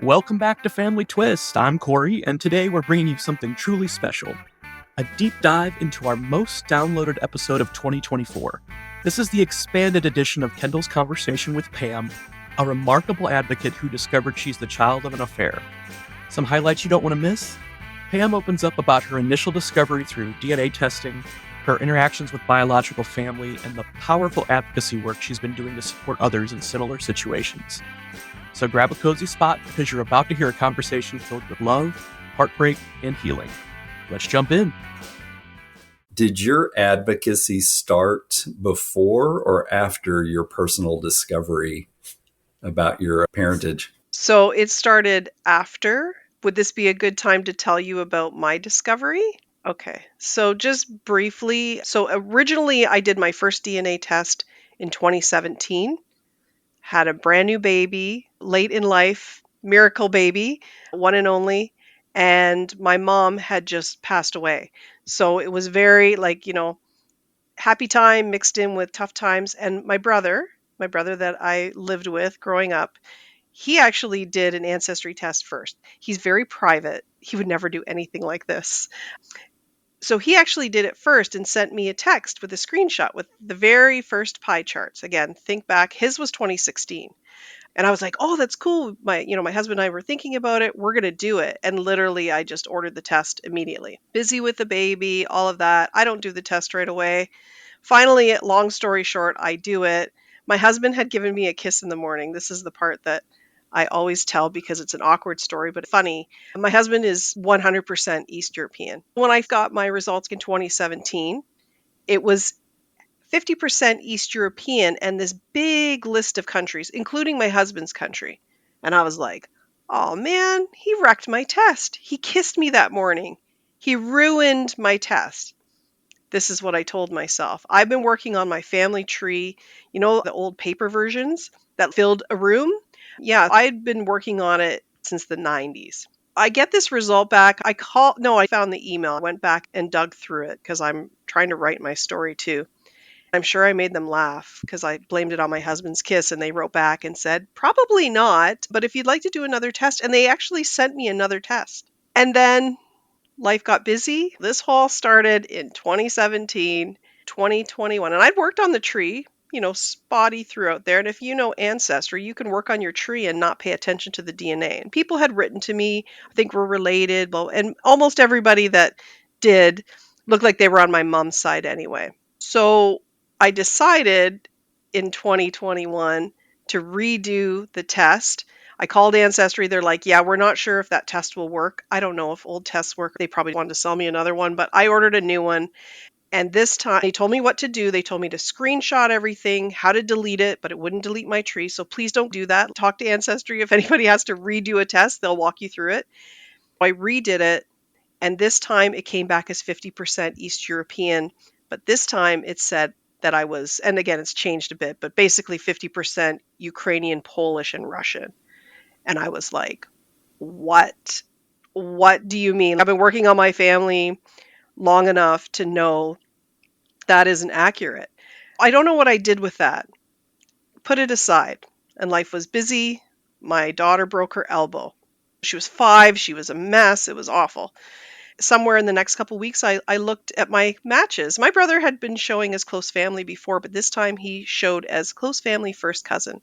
Welcome back to Family Twist. I'm Corey, and today we're bringing you something truly special, a deep dive into our most downloaded episode of 2024. This is the expanded edition of Kendall's conversation with Pam, a remarkable advocate who discovered she's the child of an affair. Some highlights you don't want to miss? Pam opens up about her initial discovery through DNA testing, her interactions with biological family, and the powerful advocacy work she's been doing to support others in similar situations. So grab a cozy spot because you're about to hear a conversation filled with love, heartbreak, and healing. Let's jump in. Did your advocacy start before or after your personal discovery about your parentage? So it started after. Would this be a good time to tell you about my discovery? Okay, so just briefly. So originally, I did my first DNA test in 2017, had a brand new baby, late in life, miracle baby, one and only. And my mom had just passed away. So it was very happy time mixed in with tough times. And my brother that I lived with growing up, he actually did an ancestry test first. He's very private. He would never do anything like this. So he actually did it first and sent me a text with a screenshot with the very first pie charts. Again, think back, his was 2016. And I was like, "Oh, that's cool. My husband and I were thinking about it. We're going to do it." And literally I just ordered the test immediately. Busy with the baby, all of that. I don't do the test right away. Finally, long story short, I do it. My husband had given me a kiss in the morning. This is the part that I always tell because it's an awkward story, but funny. My husband is 100% East European. When I got my results in 2017, it was 50% East European and this big list of countries, including my husband's country. And I was like, oh man, he wrecked my test. He kissed me that morning. He ruined my test. This is what I told myself. I've been working on my family tree, the old paper versions that filled a room. Yeah, I'd been working on it since the 90s. I get this result back. I found the email. I went back and dug through it because I'm trying to write my story too. I'm sure I made them laugh because I blamed it on my husband's kiss, and they wrote back and said, probably not, but if you'd like to do another test. And they actually sent me another test. And then life got busy. This haul started in 2017, 2021, and I'd worked on the tree, spotty throughout there. And if you know Ancestry, you can work on your tree and not pay attention to the DNA. And people had written to me, I think we're related, and almost everybody that did looked like they were on my mom's side anyway. So I decided in 2021 to redo the test. I called Ancestry. They're like, yeah, we're not sure if that test will work. I don't know if old tests work. They probably wanted to sell me another one, but I ordered a new one. And this time they told me what to do. They told me to screenshot everything, how to delete it, but it wouldn't delete my tree. So please don't do that. Talk to Ancestry. If anybody has to redo a test, they'll walk you through it. I redid it. And this time it came back as 50% East European. But this time it said that I was, and again, it's changed a bit, but basically 50% Ukrainian, Polish, and Russian. And I was like, what? What do you mean? I've been working on my family long enough to know that isn't accurate. I don't know what I did with that. Put it aside. And life was busy. My daughter broke her elbow. She was 5. She was a mess. It was awful. Somewhere in the next couple weeks, I looked at my matches. My brother had been showing as close family before, but this time he showed as close family first cousin.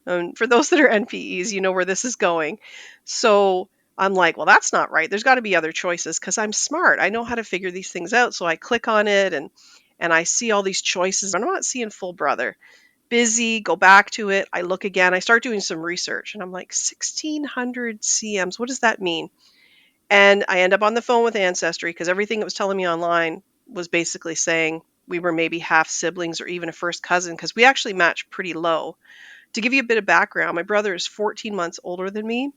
And for those that are NPEs, you know where this is going. So I'm like, well, that's not right. There's got to be other choices because I'm smart. I know how to figure these things out. So I click on it and I see all these choices. I'm not seeing full brother. Busy, go back to it. I look again. I start doing some research and I'm like, 1,600 CMs. What does that mean? And I end up on the phone with Ancestry because everything it was telling me online was basically saying we were maybe half siblings or even a first cousin because we actually match pretty low. To give you a bit of background, my brother is 14 months older than me.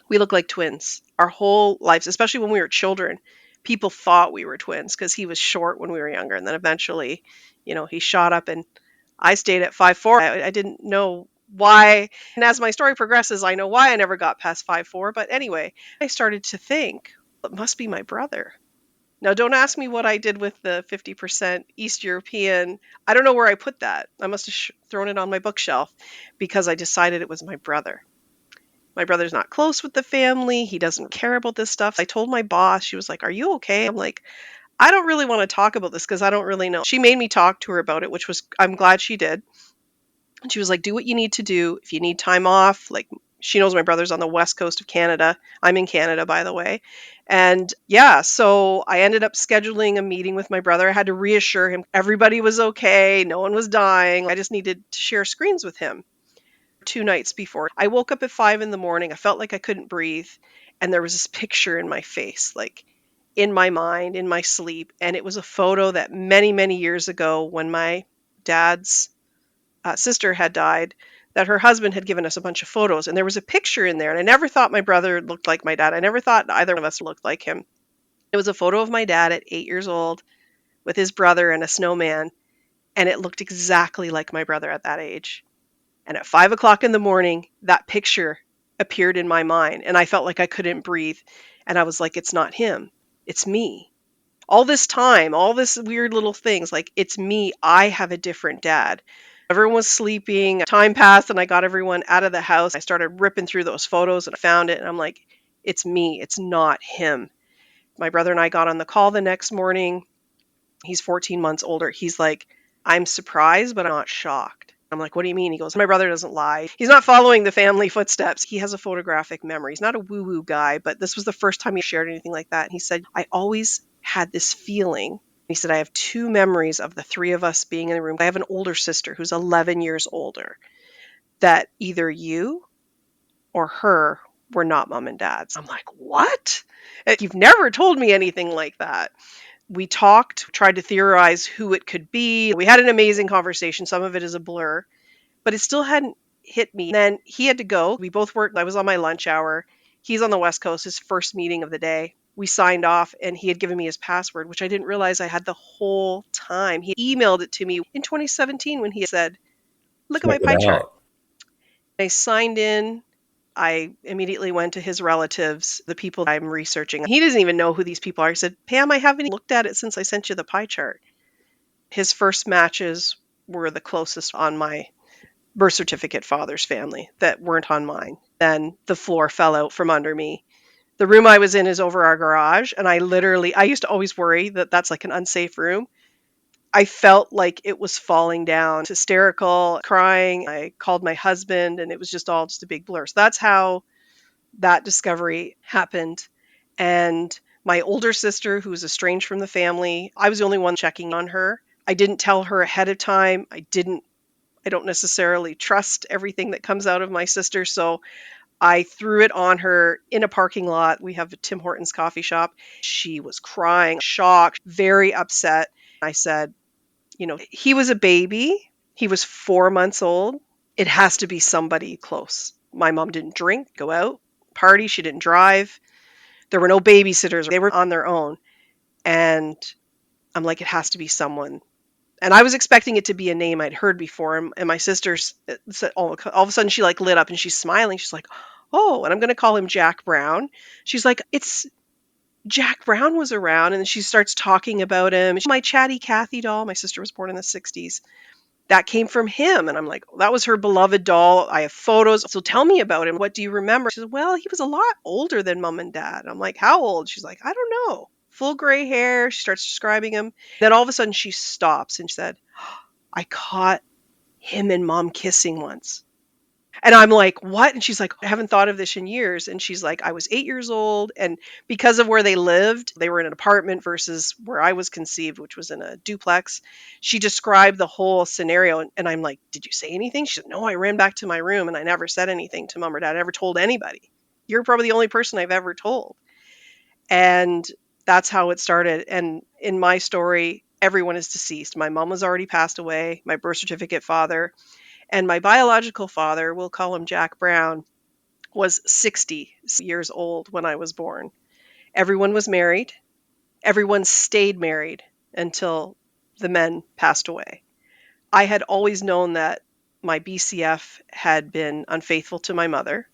We look like twins our whole lives, especially when we were children. People thought we were twins because he was short when we were younger. And then eventually, he shot up and I stayed at 5'4". I didn't know why. And as my story progresses, I know why I never got past 5'4". But anyway, I started to think, it must be my brother. Now, don't ask me what I did with the 50% East European. I don't know where I put that. I must have thrown it on my bookshelf because I decided it was my brother. My brother's not close with the family. He doesn't care about this stuff. I told my boss, she was like, "Are you okay?" I'm like, "I don't really want to talk about this because I don't really know." She made me talk to her about it, which was, I'm glad she did. And she was like, "Do what you need to do. If you need time off," like, she knows my brother's on the west coast of Canada. I'm in Canada, by the way. And yeah, so I ended up scheduling a meeting with my brother. I had to reassure him everybody was okay, no one was dying. I just needed to share screens with him. 2 nights before, I woke up at 5 in the morning. I felt like I couldn't breathe. And there was this picture in my face, like in my mind, in my sleep. And it was a photo that many, many years ago, when my dad's sister had died, that her husband had given us a bunch of photos. And there was a picture in there. And I never thought my brother looked like my dad. I never thought either of us looked like him. It was a photo of my dad at 8 years old with his brother and a snowman. And it looked exactly like my brother at that age. And at 5 o'clock in the morning, that picture appeared in my mind. And I felt like I couldn't breathe. And I was like, it's not him. It's me. All this time, all this weird little things, like, it's me. I have a different dad. Everyone was sleeping. Time passed and I got everyone out of the house. I started ripping through those photos and I found it. And I'm like, it's me. It's not him. My brother and I got on the call the next morning. He's 14 months older. He's like, "I'm surprised, but I'm not shocked." I'm like, "What do you mean?" He goes, "My brother doesn't lie. He's not following the family footsteps. He has a photographic memory. He's not a woo-woo guy, but this was the first time he shared anything like that." And he said, "I always had this feeling." He said, "I have two memories of the three of us being in the room. I have an older sister who's 11 years older, that either you or her were not mom and dad's." I'm like, "What? You've never told me anything like that." We talked, tried to theorize who it could be. We had an amazing conversation. Some of it is a blur, but it still hadn't hit me. Then he had to go. We both worked. I was on my lunch hour. He's on the West Coast, his first meeting of the day. We signed off and he had given me his password, which I didn't realize I had the whole time. He emailed it to me in 2017 when he said, "Look at my Check it pie chart." out. I signed in. I immediately went to his relatives, the people I'm researching. He doesn't even know who these people are. He said, "Pam, I haven't looked at it since I sent you the pie chart." His first matches were the closest on my birth certificate father's family that weren't on mine. Then the floor fell out from under me. The room I was in is over our garage, and I used to always worry that that's like an unsafe room. I felt like it was falling down, hysterical, crying. I called my husband, and it was just a big blur. So that's how that discovery happened. And my older sister, who was estranged from the family, I was the only one checking on her. I didn't tell her ahead of time. I don't necessarily trust everything that comes out of my sister. So I threw it on her in a parking lot. We have a Tim Hortons coffee shop. She was crying, shocked, very upset. I said, he was a baby. He was 4 months old. It has to be somebody close. My mom didn't drink, go out, party. She didn't drive. There were no babysitters. They were on their own. And I'm like, it has to be someone. And I was expecting it to be a name I'd heard before. And my sister said, all of a sudden she like lit up and she's smiling. She's like, "Oh," and I'm going to call him Jack Brown. She's like, "It's Jack Brown was around." And then she starts talking about him. My Chatty Cathy doll, my sister was born in the 60s. That came from him. And I'm like, that was her beloved doll. I have photos. So tell me about him. What do you remember? She said, "Well, he was a lot older than mom and dad." I'm like, "How old?" She's like, "I don't know. Full gray hair." She starts describing him. Then all of a sudden she stops and said, "I caught him and mom kissing once." And I'm like, "What?" And she's like, "I haven't thought of this in years." And she's like, "I was 8 years old. And because of where they lived, they were in an apartment versus where I was conceived, which was in a duplex." She described the whole scenario. And I'm like, "Did you say anything?" She said, "No, I ran back to my room and I never said anything to mom or dad. I never told anybody. You're probably the only person I've ever told." And that's how it started. And in my story, everyone is deceased. My mom was already passed away, my birth certificate father, and my biological father, we'll call him Jack Brown, was 60 years old when I was born. Everyone was married. Everyone stayed married until the men passed away. I had always known that my BCF had been unfaithful to my mother.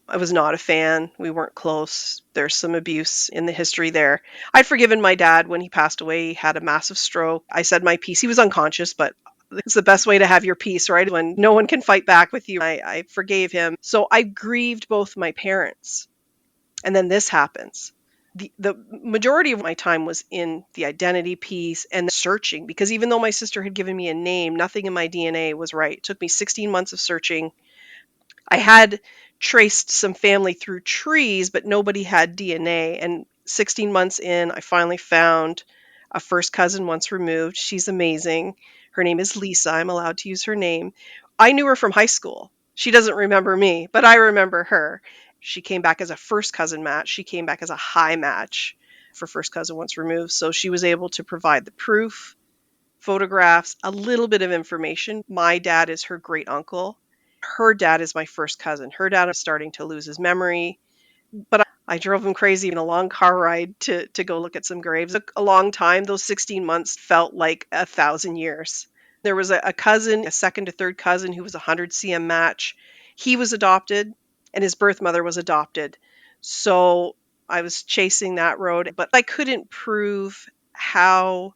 I was not a fan. We weren't close. There's some abuse in the history there. I'd forgiven my dad when he passed away. He had a massive stroke. I said my piece. He was unconscious, but It's the best way to have your peace, right? When no one can fight back with you. I forgave him. So I grieved both my parents. And then this happens. The majority of my time was in the identity piece and searching, because even though my sister had given me a name, nothing in my DNA was right. It took me 16 months of searching. I had traced some family through trees, but nobody had DNA. And 16 months in, I finally found a first cousin once removed. She's amazing. Her name is Lisa. I'm allowed to use her name. I knew her from high school. She doesn't remember me, but I remember her. She came back as a first cousin match. She came back as a high match for first cousin once removed. So she was able to provide the proof, photographs, a little bit of information. My dad is her great uncle. Her dad is my first cousin. Her dad is starting to lose his memory, but I drove him crazy in a long car ride to go look at some graves. It took a long time. Those 16 months felt like 1,000 years. There was a cousin, a second to third cousin, who was a 100 cm match. He was adopted, and his birth mother was adopted. So I was chasing that road, but I couldn't prove how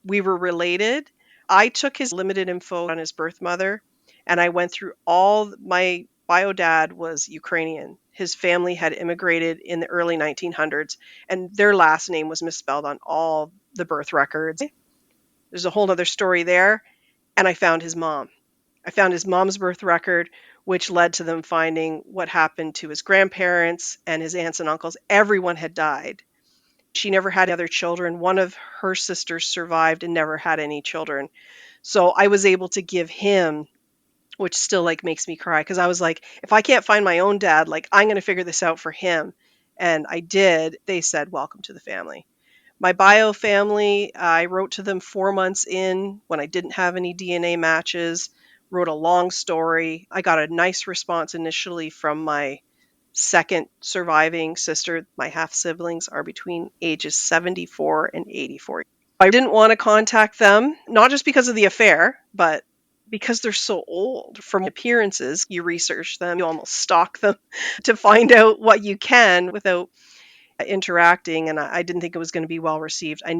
we were related. I took his limited info on his birth mother, and I went through all. My bio dad was Ukrainian. His family had immigrated in the early 1900s, and their last name was misspelled on all the birth records. There's a whole other story there. And I found his mom. I found his mom's birth record, which led to them finding what happened to his grandparents and his aunts and uncles. Everyone had died. She never had other children. One of her sisters survived and never had any children. So I was able to give him, which still like makes me cry, because I was like, if I can't find my own dad, like I'm going to figure this out for him. And I did. They said, welcome to the family. My bio family, I wrote to them 4 months in when I didn't have any DNA matches, wrote a long story. I got a nice response initially from my second surviving sister. My half siblings are between ages 74 and 84. I didn't want to contact them, not just because of the affair, but because they're so old. From appearances, you research them, you almost stalk them to find out what you can without interacting. And I didn't think it was going to be well received. I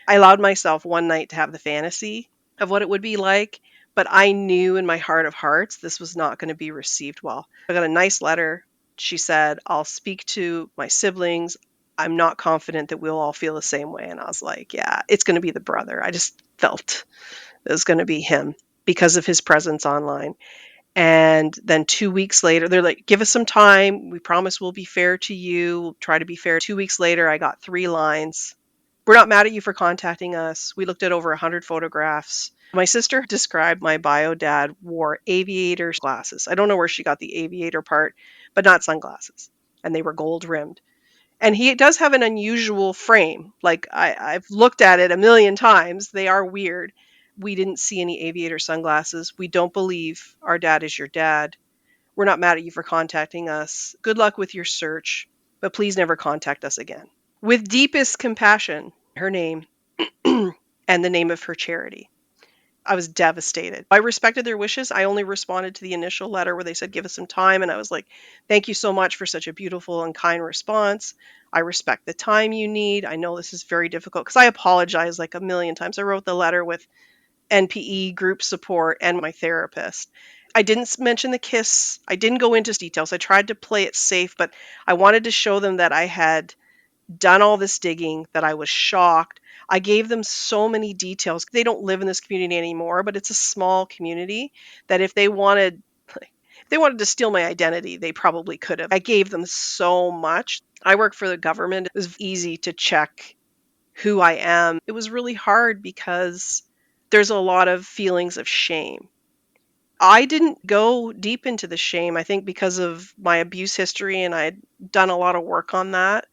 allowed myself one night to have the fantasy of what it would be like, but I knew in my heart of hearts this was not going to be received well. I got a nice letter. She said, I'll speak to my siblings. I'm not confident that we'll all feel the same way. And I was like, yeah, it's going to be the brother. I just felt it was going to be him because of his presence online. And then 2 weeks later, they're like, give us some time. We promise we'll be fair to you. We'll try to be fair. 2 weeks later, I got 3 lines. We're not mad at you for contacting us. We looked at over 100 photographs. My sister described my bio dad wore aviator glasses. I don't know where she got the aviator part, but not sunglasses. And they were gold rimmed. And he does have an unusual frame. Like I've looked at it a million times. They are weird. We didn't see any aviator sunglasses. We don't believe our dad is your dad. We're not mad at you for contacting us. Good luck with your search, but please never contact us again. With deepest compassion, her name and the name of her charity. I was devastated. I respected their wishes. I only responded to the initial letter where they said, give us some time. And I was like, thank you so much for such a beautiful and kind response. I respect the time you need. I know this is very difficult, because I apologized like a million times. I wrote the letter with NPE group support and my therapist. I didn't mention the kiss. I didn't go into details. I tried to play it safe, but I wanted to show them that I had done all this digging, that I was shocked. I gave them so many details. They don't live in this community anymore, but it's a small community that if they wanted to steal my identity, they probably could have. I gave them so much. I work for the government. It was easy to check who I am. It was really hard because there's a lot of feelings of shame. I didn't go deep into the shame, I think because of my abuse history, and I'd done a lot of work on that.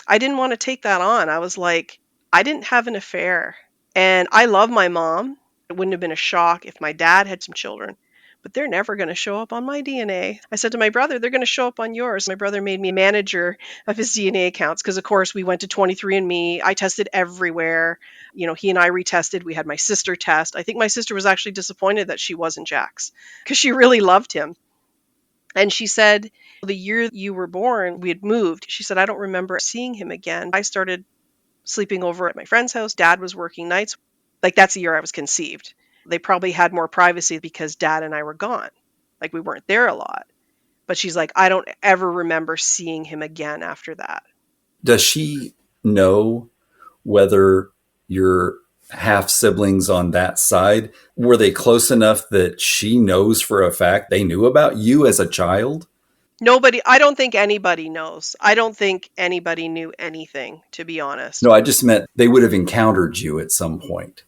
I didn't want to take that on. I was like, I didn't have an affair. And I love my mom. It wouldn't have been a shock if my dad had some children, but they're never going to show up on my DNA. I said to my brother, they're going to show up on yours. My brother made me manager of his DNA accounts because, of course, we went to 23andMe. I tested everywhere. He and I retested. We had my sister test. I think my sister was actually disappointed that she wasn't Jack's because she really loved him. And she said, the year you were born, we had moved. She said, I don't remember seeing him again. I started sleeping over at my friend's house. Dad was working nights. Like, that's the year I was conceived. They probably had more privacy because Dad and I were gone. Like we weren't there a lot. But she's like, I don't ever remember seeing him again after that. Does she know whether your half siblings on that side were they close enough that she knows for a fact they knew about you as a child? Nobody, I don't think anybody knows. I don't think anybody knew anything, to be honest. No, I just meant they would have encountered you at some point.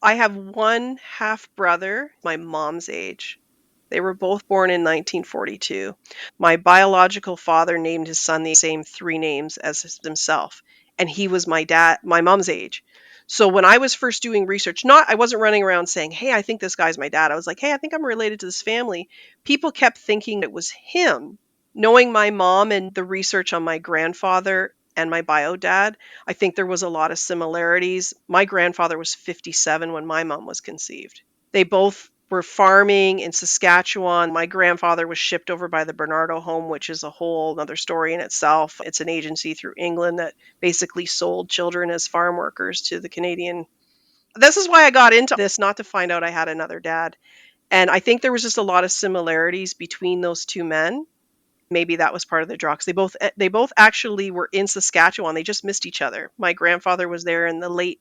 I have one half brother, my mom's age. They were both born in 1942. My biological father named his son the same three names as himself, and he was my mom's age. So when I was first doing research, I wasn't running around saying, "Hey, I think this guy's my dad." I was like, "Hey, I think I'm related to this family." People kept thinking it was him. Knowing my mom and the research on my grandfather and my bio dad, I think there was a lot of similarities. My grandfather was 57 when my mom was conceived. They both were farming in Saskatchewan. My grandfather was shipped over by the Bernardo Home, which is a whole other story in itself. It's an agency through England that basically sold children as farm workers to the Canadian. This is why I got into this, not to find out I had another dad. And I think there was just a lot of similarities between those two men. Maybe that was part of the draw, 'cause they both actually were in Saskatchewan. They just missed each other. My grandfather was there in the late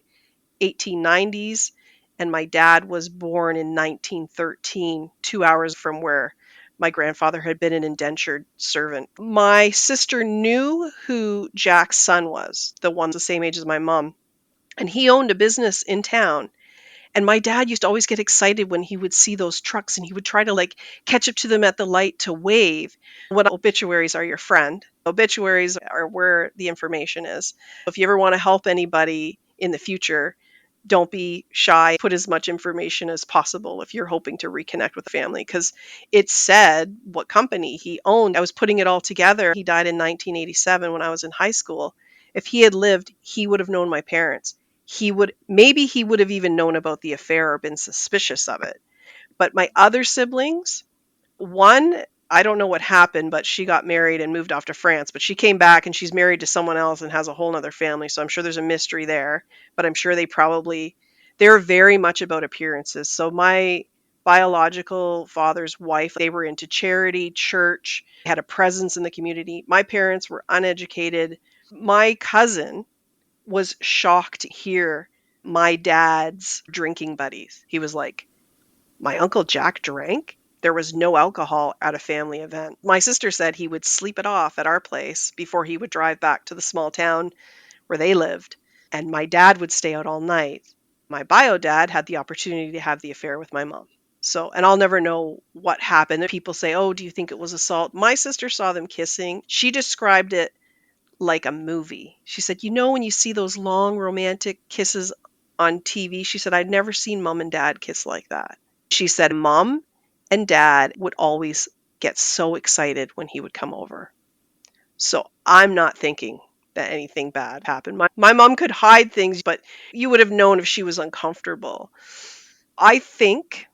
1890s, and my dad was born in 1913, 2 hours from where my grandfather had been an indentured servant. My sister knew who Jack's son was, the one the same age as my mom, and he owned a business in town. And my dad used to always get excited when he would see those trucks, and he would try to like catch up to them at the light to wave. What obituaries are your friend? Obituaries are where the information is. If you ever want to help anybody in the future, don't be shy. Put as much information as possible if you're hoping to reconnect with the family, because it said what company he owned. I was putting it all together. He died in 1987 when I was in high school. If he had lived, he would have known my parents. He would have even known about the affair or been suspicious of it. But my other siblings, one, I don't know what happened, but she got married and moved off to France. But she came back and she's married to someone else and has a whole nother family. So I'm sure there's a mystery there. But I'm sure they're very much about appearances. So my biological father's wife, they were into charity, church, had a presence in the community. My parents were uneducated. My cousin was shocked to hear my dad's drinking buddies. He was like, my Uncle Jack drank? There was no alcohol at a family event. My sister said he would sleep it off at our place before he would drive back to the small town where they lived. And my dad would stay out all night. My bio dad had the opportunity to have the affair with my mom. So, and I'll never know what happened. People say, oh, do you think it was assault? My sister saw them kissing. She described it like a movie. She said, when you see those long romantic kisses on TV, she said, I'd never seen mom and dad kiss like that. She said, mom and dad would always get so excited when he would come over. So I'm not thinking that anything bad happened. My mom could hide things, but you would have known if she was uncomfortable. I think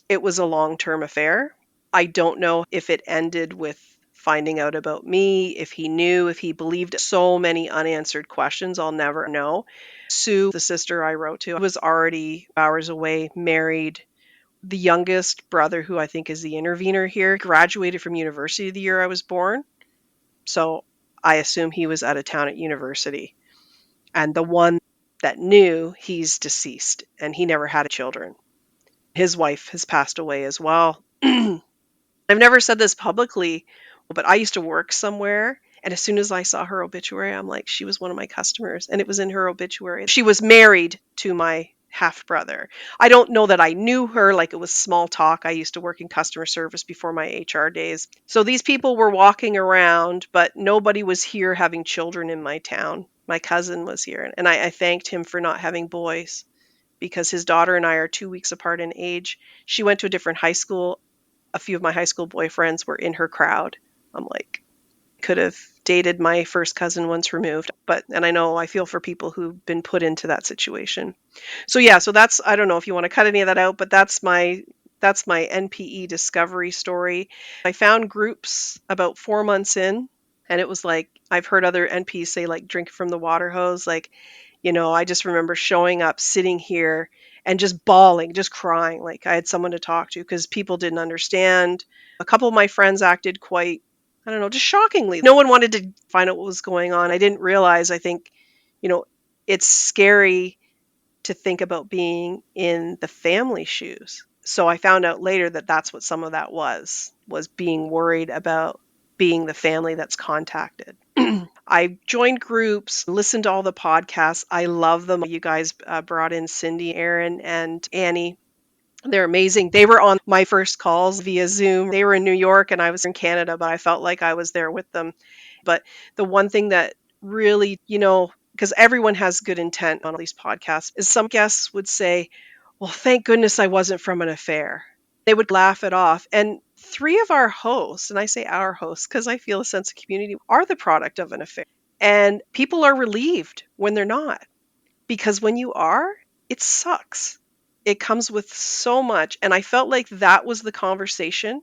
it was a long-term affair. I don't know if it ended with finding out about me, if he knew, if he believed. So many unanswered questions, I'll never know. Sue, the sister I wrote to, was already hours away, married. The youngest brother, who I think is the intervener here, graduated from university the year I was born. So I assume he was out of town at university. And the one that knew, he's deceased, and he never had children. His wife has passed away as well. I've never said this publicly, but I used to work somewhere. And as soon as I saw her obituary, I'm like, she was one of my customers. And it was in her obituary. She was married to my half brother. I don't know that I knew her, like it was small talk. I used to work in customer service before my HR days. So these people were walking around, but nobody was here having children in my town. My cousin was here. And I thanked him for not having boys, because his daughter and I are 2 weeks apart in age. She went to a different high school. A few of my high school boyfriends were in her crowd. I'm like, could have dated my first cousin once removed. And I feel for people who've been put into that situation. So yeah, so that's, I don't know if you want to cut any of that out, but that's my NPE discovery story. I found groups about 4 months in, and it was like, I've heard other NPs say like drink from the water hose. Like, I just remember showing up, sitting here, and just bawling, just crying. Like I had someone to talk to because people didn't understand. A couple of my friends acted quite, I don't know, just shockingly. No one wanted to find out what was going on. I didn't realize, I think, you know, it's scary to think about being in the family shoes. So I found out later that that's what some of that was being worried about being the family that's contacted. I joined groups, listened to all the podcasts. I love them. You guys brought in Cindy, Aaron, and Annie. They're amazing. They were on my first calls via Zoom. They were in New York and I was in Canada, but I felt like I was there with them. But the one thing that really, because everyone has good intent on all these podcasts, is some guests would say, well, thank goodness I wasn't from an affair. They would laugh it off. And three of our hosts, and I say our hosts because I feel a sense of community, are the product of an affair. And people are relieved when they're not. Because when you are, it sucks. It comes with so much. And I felt like that was the conversation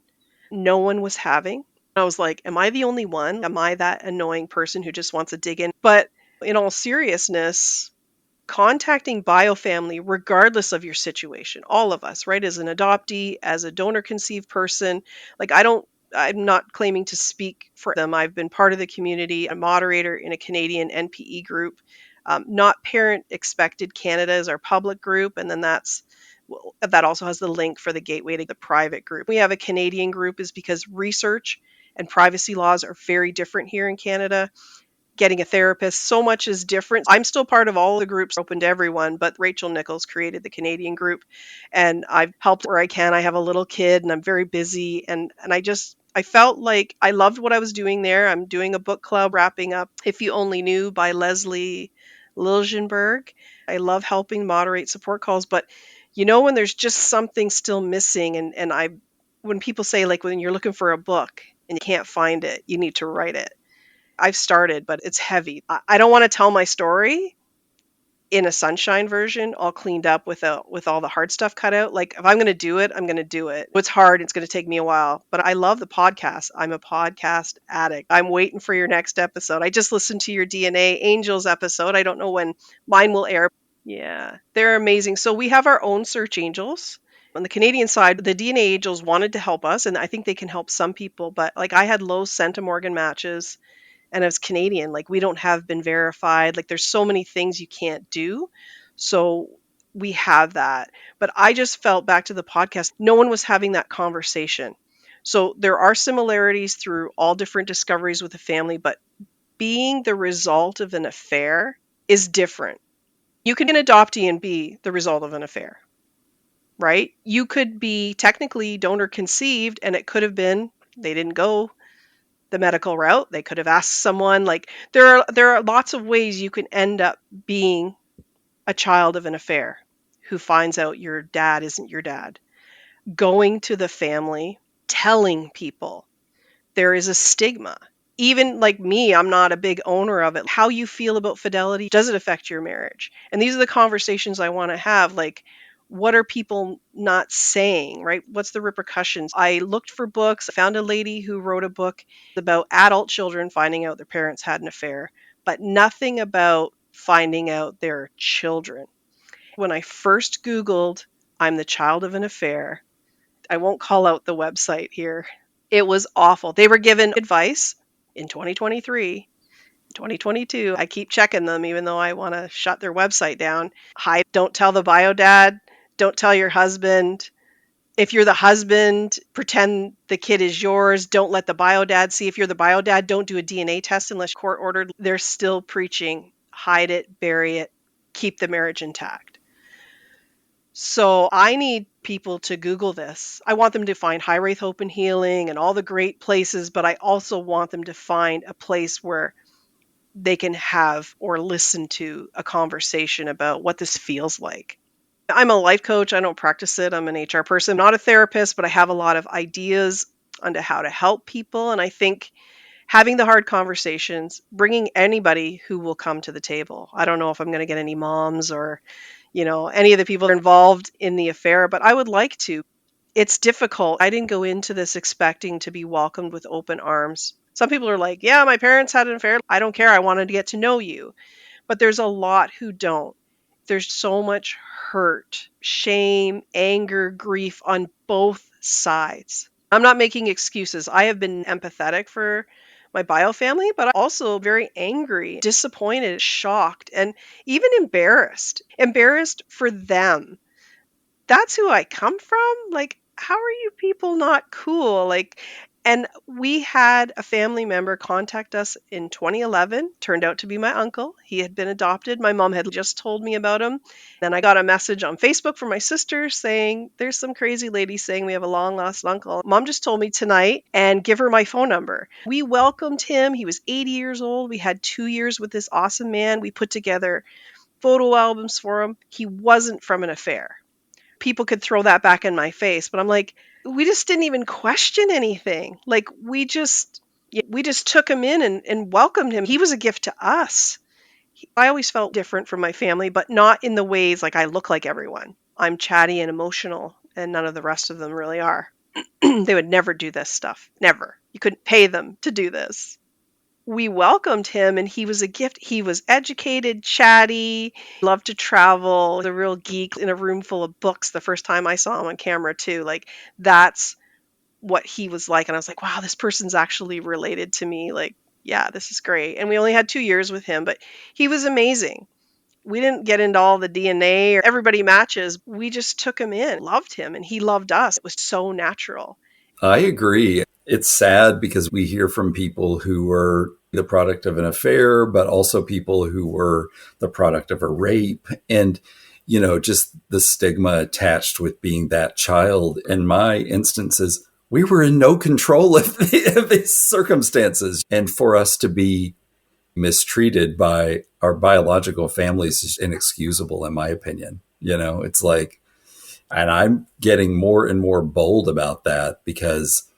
no one was having. I was like, am I the only one? Am I that annoying person who just wants to dig in? But in all seriousness, contacting biofamily, regardless of your situation, all of us, right? As an adoptee, as a donor conceived person, like I'm not claiming to speak for them. I've been part of the community, a moderator in a Canadian NPE group. Not Parent Expected Canada is our public group, and then that also has the link for the gateway to the private group. We have a Canadian group is because research and privacy laws are very different here in Canada. Getting a therapist, so much is different. I'm still part of all the groups open to everyone, but Rachel Nichols created the Canadian group and I've helped where I can. I have a little kid and I'm very busy and I felt like I loved what I was doing there. I'm doing a book club wrapping up If You Only Knew by Leslie Liljenberg. I love helping moderate support calls, but when there's just something still missing when people say like when you're looking for a book and you can't find it, you need to write it. I've started, but it's heavy. I don't want to tell my story in a sunshine version, all cleaned up with all the hard stuff cut out. Like if I'm going to do it, I'm going to do it. It's hard. It's going to take me a while, but I love the podcast. I'm a podcast addict. I'm waiting for your next episode. I just listened to your DNA Angels episode. I don't know when mine will air. Yeah, they're amazing. So we have our own search angels. On the Canadian side, the DNA Angels wanted to help us, and I think they can help some people. But like I had low centimorgan matches. And as Canadian, like we don't have been verified. Like there's so many things you can't do. So we have that. But I just felt back to the podcast, no one was having that conversation. So there are similarities through all different discoveries with the family, but being the result of an affair is different. You can be an adoptee and be the result of an affair, right? You could be technically donor conceived and it could have been they didn't go the medical route. They could have asked someone. Like there are lots of ways you can end up being a child of an affair who finds out your dad isn't your dad. Going to the family, telling people there is a stigma. Even like me, I'm not a big owner of it. How you feel about fidelity, does it affect your marriage? And these are the conversations I want to have. Like, what are people not saying, right? What's the repercussions? I looked for books. I found a lady who wrote a book about adult children finding out their parents had an affair, but nothing about finding out their children. When I first Googled, I'm the child of an affair, I won't call out the website here. It was awful. They were given advice in 2023, 2022. I keep checking them even though I want to shut their website down. Hide, don't tell the bio dad, don't tell your husband. If you're the husband, pretend the kid is yours. Don't let the bio dad see. If you're the bio dad, don't do a DNA test unless court ordered. They're still preaching hide it, bury it, keep the marriage intact. So I need people to Google this. I want them to find High Wraith Hope and Healing and all the great places, but I also want them to find a place where they can have or listen to a conversation about what this feels like. I'm a life coach. I don't practice it. I'm an HR person. I'm not a therapist, but I have a lot of ideas on how to help people. And I think having the hard conversations, bringing anybody who will come to the table. I don't know if I'm going to get any moms or any of the people involved in the affair, but I would like to. It's difficult. I didn't go into this expecting to be welcomed with open arms. Some people are like, yeah, my parents had an affair. I don't care. I wanted to get to know you. But there's a lot who don't. There's so much hurt, shame, anger, grief on both sides. I'm not making excuses. I have been empathetic for my bio family, but also very angry, disappointed, shocked, and even embarrassed. Embarrassed for them. That's who I come from? Like, how are you people not cool? Like, and we had a family member contact us in 2011, turned out to be my uncle. He had been adopted. My mom had just told me about him. Then I got a message on Facebook from my sister saying, there's some crazy lady saying we have a long lost uncle. Mom just told me tonight and give her my phone number. We welcomed him. He was 80 years old. We had 2 years with this awesome man. We put together photo albums for him. He wasn't from an affair. People could throw that back in my face, but I'm like, we just didn't even question anything. Like, we just took him in and welcomed him. He was a gift to us. I always felt different from my family, but not in the ways like I look like everyone. I'm chatty and emotional, and none of the rest of them really are. They would never do this stuff. Never. You couldn't pay them to do this. We welcomed him, and he was a gift. He was educated, chatty, loved to travel, a real geek in a room full of books the first time I saw him on camera too. Like, that's what he was like. And I was like, wow, this person's actually related to me. Like, yeah, this is great. And we only had 2 years with him, but he was amazing. We didn't get into all the DNA or everybody matches. We just took him in, loved him, and he loved us. It was so natural. I agree. It's sad because we hear from people who were the product of an affair, but also people who were the product of a rape. And, just the stigma attached with being that child. In my instances, we were in no control of these circumstances. And for us to be mistreated by our biological families is inexcusable, in my opinion. It's like, and I'm getting more and more bold about that because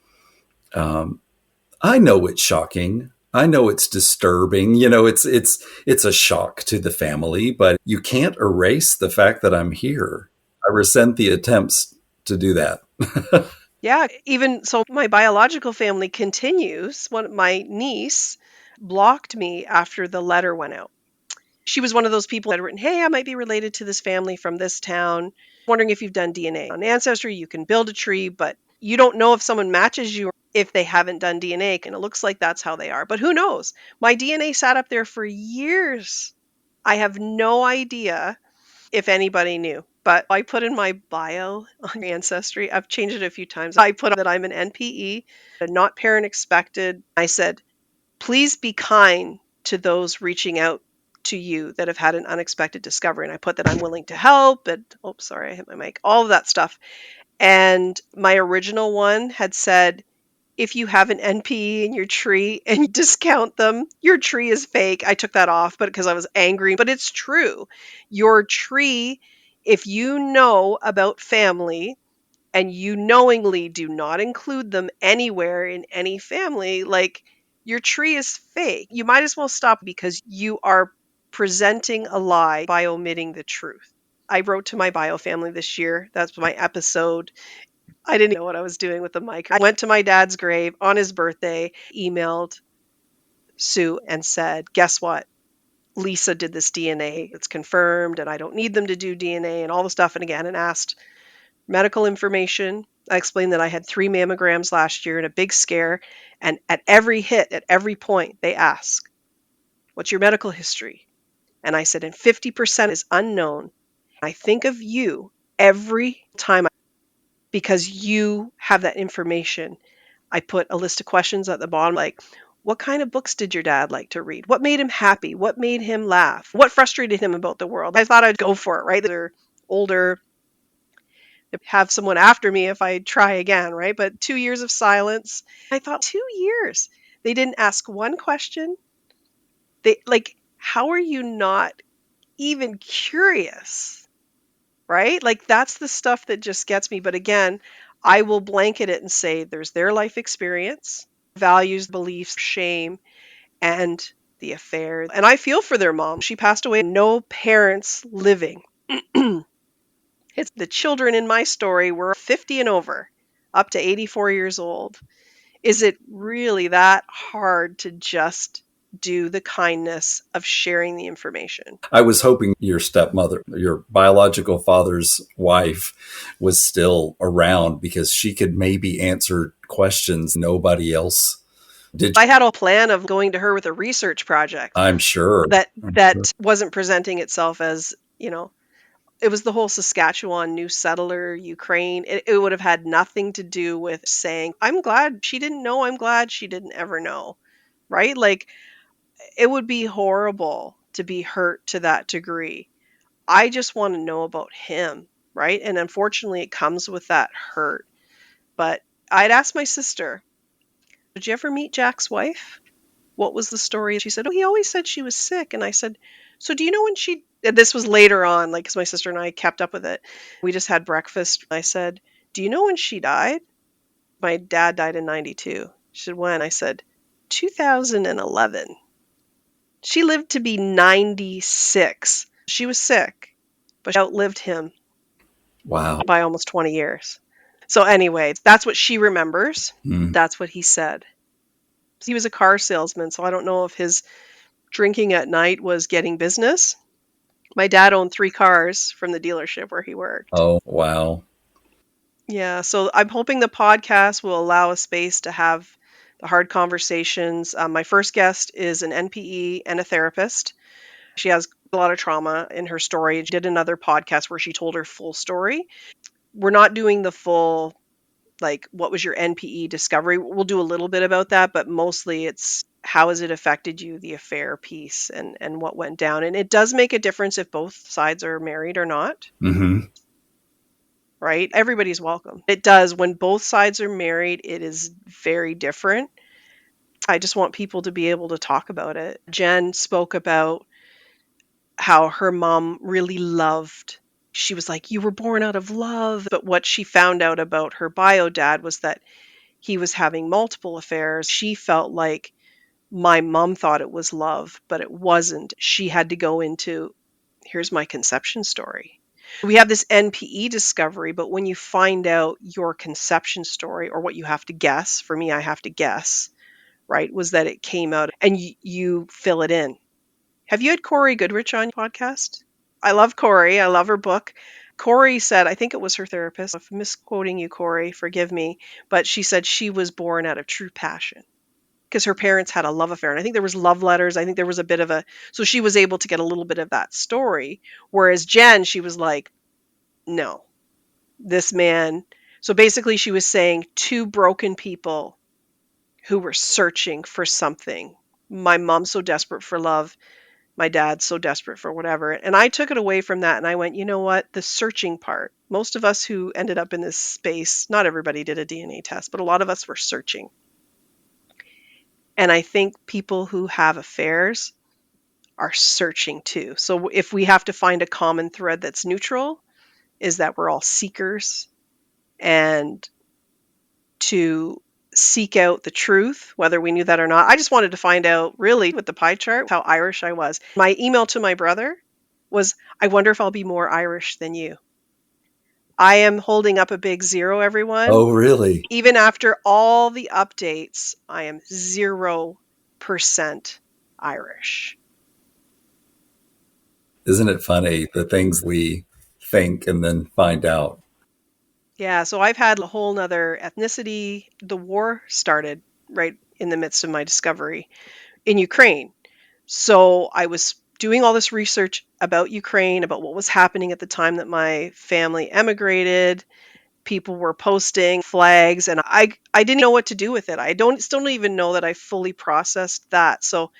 I know it's shocking. I know it's disturbing. It's a shock to the family, but you can't erase the fact that I'm here. I resent the attempts to do that. Yeah, even so, my biological family continues. My niece blocked me after the letter went out. She was one of those people that had written, hey, I might be related to this family from this town. Wondering if you've done DNA on Ancestry. You can build a tree, but you don't know if someone matches you if they haven't done DNA. And it looks like that's how they are. But who knows? My DNA sat up there for years. I have no idea if anybody knew. But I put in my bio on Ancestry. I've changed it a few times. I put that I'm an NPE, not parent expected. I said, please be kind to those reaching out to you that have had an unexpected discovery. And I put that I'm willing to help. And sorry, I hit my mic. All of that stuff. And my original one had said, if you have an NPE in your tree and you discount them, your tree is fake. I took that off, but because I was angry. But it's true. Your tree, if you know about family and you knowingly do not include them anywhere in any family, like, your tree is fake. You might as well stop because you are presenting a lie by omitting the truth. I wrote to my bio family this year. That's my episode. I didn't know what I was doing with the mic. I went to my dad's grave on his birthday, emailed Sue and said, guess what? Lisa did this DNA. It's confirmed, and I don't need them to do DNA and all the stuff. And again, and asked medical information. I explained that I had 3 mammograms last year and a big scare. And at every hit, at every point, they ask, what's your medical history? And I said, and 50% is unknown. I think of you every time because you have that information. I put a list of questions at the bottom, like, what kind of books did your dad like to read? What made him happy? What made him laugh? What frustrated him about the world? I thought I'd go for it, right? They're older, have someone after me if I try again, right? But 2 years of silence. I thought, 2 years. They didn't ask one question. How are you not even curious? Right? Like, that's the stuff that just gets me. But again, I will blanket it and say there's their life experience, values, beliefs, shame, and the affair. And I feel for their mom. She passed away. No parents living. It's the children in my story were 50 and over, up to 84 years old. Is it really that hard to just do the kindness of sharing the information. I was hoping your stepmother, your biological father's wife, was still around because she could maybe answer questions nobody else did. I had a plan of going to her with a research project I'm sure. that wasn't presenting itself as, it was the whole Saskatchewan new settler, Ukraine. It would have had nothing to do with saying, I'm glad she didn't know, I'm glad she didn't ever know, right? Like, it would be horrible to be hurt to that degree. I just want to know about him, right? And unfortunately, it comes with that hurt. But I'd asked my sister, did you ever meet Jack's wife? What was the story? She said, oh, he always said she was sick. And I said, so do you know when she, and this was later on, like, because my sister and I kept up with it. We just had breakfast. I said, do you know when she died? My dad died in 92. She said, when? I said, 2011. She lived to be 96. She was sick, but she outlived him. Wow. By almost 20 years. So anyway, that's what she remembers. That's what he said. He was a car salesman, so I don't know if his drinking at night was getting business. My dad owned 3 cars from the dealership where he worked. Oh, wow. Yeah, so I'm hoping the podcast will allow a space to have the hard conversations. My first guest is an NPE and a therapist. She has a lot of trauma in her story. She did another podcast where she told her full story. We're not doing the full, like, what was your NPE discovery? We'll do a little bit about that, but mostly it's how has it affected you, the affair piece, and what went down. And it does make a difference if both sides are married or not. Mm-hmm. Right? Everybody's welcome. It does. When both sides are married, it is very different. I just want people to be able to talk about it. Jen spoke about how her mom really loved. She was like, you were born out of love. But what she found out about her bio dad was that he was having multiple affairs. She felt like my mom thought it was love, but it wasn't. She had to go into, here's my conception story. We have this NPE discovery, but when you find out your conception story, or what you have to guess, for me, I have to guess, right, was that it came out and you fill it in. Have you had Corey Goodrich on your podcast? I love Corey. I love her book. Corey said, I think it was her therapist. If I'm misquoting you, Corey, forgive me. But she said she was born out of true passion because her parents had a love affair. And I think there was love letters. I think there was a bit of so she was able to get a little bit of that story. Whereas Jen, she was like, no, this man. So basically she was saying 2 broken people who were searching for something. My mom's so desperate for love. My dad's so desperate for whatever. And I took it away from that and I went, you know what? The searching part. Most of us who ended up in this space, not everybody did a DNA test, but a lot of us were searching. And I think people who have affairs are searching too. So if we have to find a common thread that's neutral, is that we're all seekers, and to seek out the truth, whether we knew that or not. I just wanted to find out, really, with the pie chart, how Irish I was. My email to my brother was, I wonder if I'll be more Irish than you. I am holding up a big 0, everyone. Oh, really? Even after all the updates, I am 0% Irish. Isn't it funny, the things we think and then find out? Yeah, so I've had a whole nother ethnicity. The war started right in the midst of my discovery in Ukraine. So I was doing all this research about Ukraine, about what was happening at the time that my family emigrated. People were posting flags and I didn't know what to do with it. Still don't even know that I fully processed that. So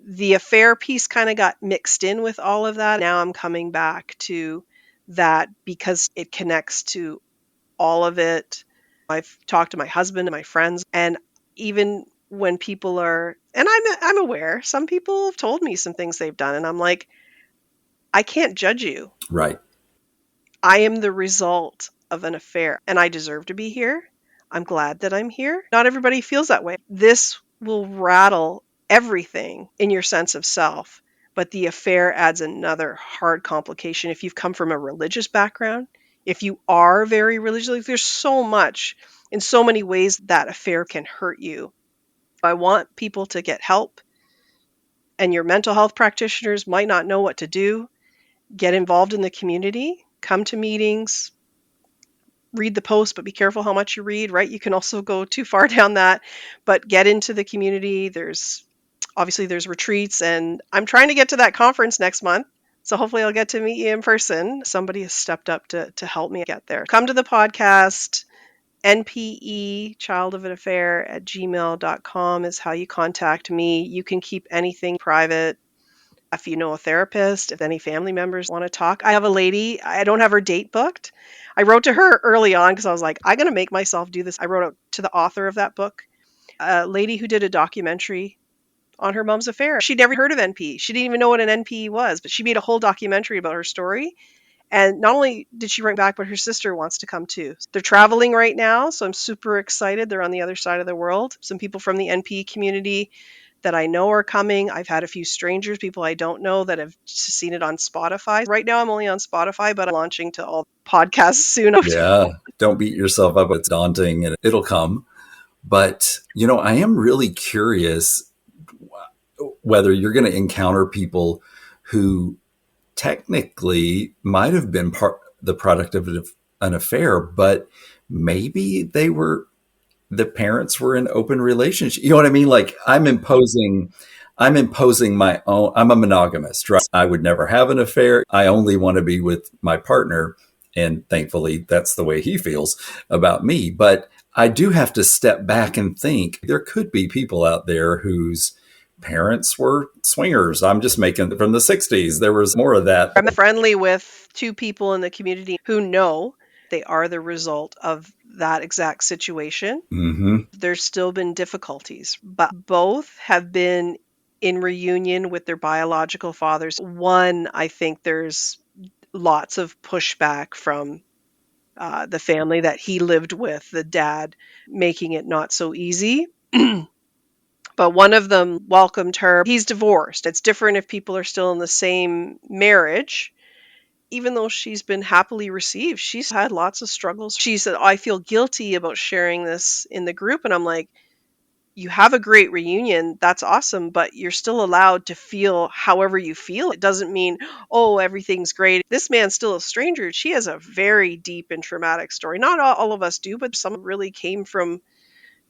the affair piece kind of got mixed in with all of that. Now I'm coming back to that because it connects to all of it. I've talked to my husband and my friends, and even when people are, and I'm aware, some people have told me some things they've done, and I'm like, I can't judge you. Right. I am the result of an affair, and I deserve to be here. I'm glad that I'm here. Not everybody feels that way. This will rattle everything in your sense of self, but the affair adds another hard complication. If you've come from a religious background, if you are very religious, there's so much, in so many ways, that affair can hurt you. I want people to get help, and your mental health practitioners might not know what to do, get involved in the community, come to meetings, read the post, but be careful how much you read, right? You can also go too far down that, but get into the community. There's retreats, and I'm trying to get to that conference next month. So hopefully I'll get to meet you in person. Somebody has stepped up to help me get there. Come to the podcast. NPE child of an affair at gmail.com is how you contact me. You can keep anything private. If you know a therapist, if any family members want to talk, I have a lady, I don't have her date booked. I wrote to her early on because I was like, I'm going to make myself do this. I wrote out to the author of that book, a lady who did a documentary on her mom's affair. She'd never heard of NPE. She didn't even know what an NPE was, but she made a whole documentary about her story. And not only did she write back, but her sister wants to come too. They're traveling right now, so I'm super excited. They're on the other side of the world. Some people from the NPE community that I know are coming. I've had a few strangers, people I don't know that have seen it on Spotify. Right now I'm only on Spotify, but I'm launching to all podcasts soon. Yeah. Don't beat yourself up. It's daunting and it'll come. But, I am really curious whether you're going to encounter people who technically might have been the product of an affair, but maybe the parents were in open relationship. You know what I mean? Like I'm imposing my own. I'm a monogamist, right? I would never have an affair. I only want to be with my partner. And thankfully that's the way he feels about me. But I do have to step back and think there could be people out there whose parents were swingers. I'm just making from the 60s. There was more of that. I'm friendly with two people in the community who know they are the result of that exact situation. Mm-hmm. There's still been difficulties, but both have been in reunion with their biological fathers. One, I think there's lots of pushback from the family that he lived with, the dad, making it not so easy. But one of them welcomed her. He's divorced. It's different if people are still in the same marriage. Even though she's been happily received, she's had lots of struggles. She said, I feel guilty about sharing this in the group. And I'm like, you have a great reunion. That's awesome. But you're still allowed to feel however you feel. It doesn't mean, oh, everything's great. This man's still a stranger. She has a very deep and traumatic story. Not all of us do, but some really came from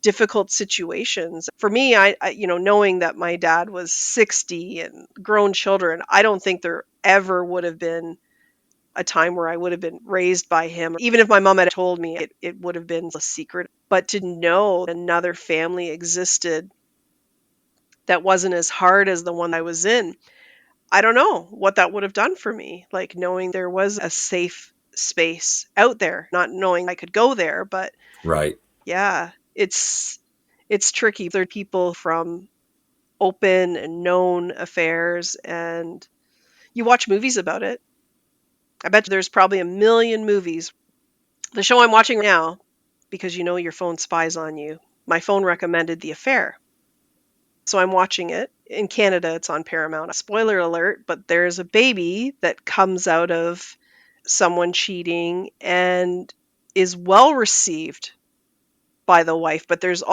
difficult situations. For me, I knowing that my dad was 60 and grown children, I don't think there ever would have been a time where I would have been raised by him. Even if my mom had told me, it would have been a secret. But to know another family existed that wasn't as hard as the one I was in, I don't know what that would have done for me. Like knowing there was a safe space out there, not knowing I could go there, but right. Yeah, it's tricky. There are people from open and known affairs, and you watch movies about it. I bet there's probably a million movies. The show I'm watching now, because your phone spies on you, my phone recommended The Affair. So I'm watching it. In Canada, it's on Paramount. Spoiler alert, but there's a baby that comes out of someone cheating and is well received by the wife, but there's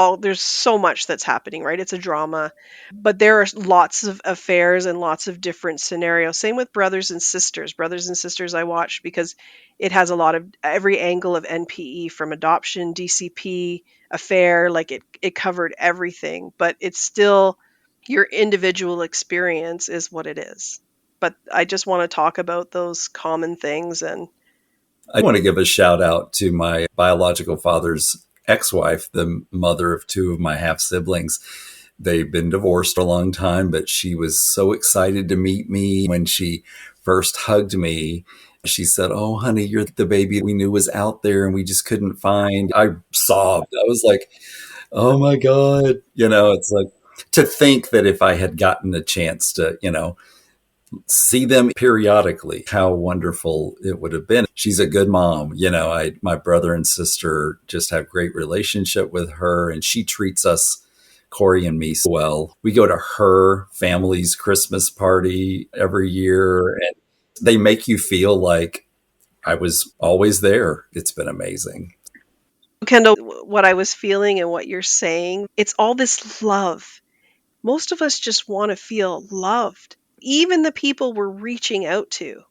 so much that's happening, right? It's a drama, but there are lots of affairs and lots of different scenarios. Same with Brothers and Sisters I watched because it has a lot of every angle of NPE, from adoption, DCP, affair, like it covered everything, but it's still your individual experience is what it is. But I just want to talk about those common things. And I want to give a shout out to my biological father's ex-wife, the mother of two of my half siblings. They've been divorced for a long time, but she was so excited to meet me. When she first hugged me, she said, "Oh, honey, you're the baby we knew was out there and we just couldn't find." I sobbed. I was like, oh my God. It's like to think that if I had gotten a chance to, see them periodically, how wonderful it would have been. She's a good mom. My brother and sister just have great relationship with her, and she treats us, Corey and me, so well. We go to her family's Christmas party every year, and they make you feel like I was always there. It's been amazing. Kendall, what I was feeling and what you're saying, it's all this love. Most of us just want to feel loved. Even the people we're reaching out to.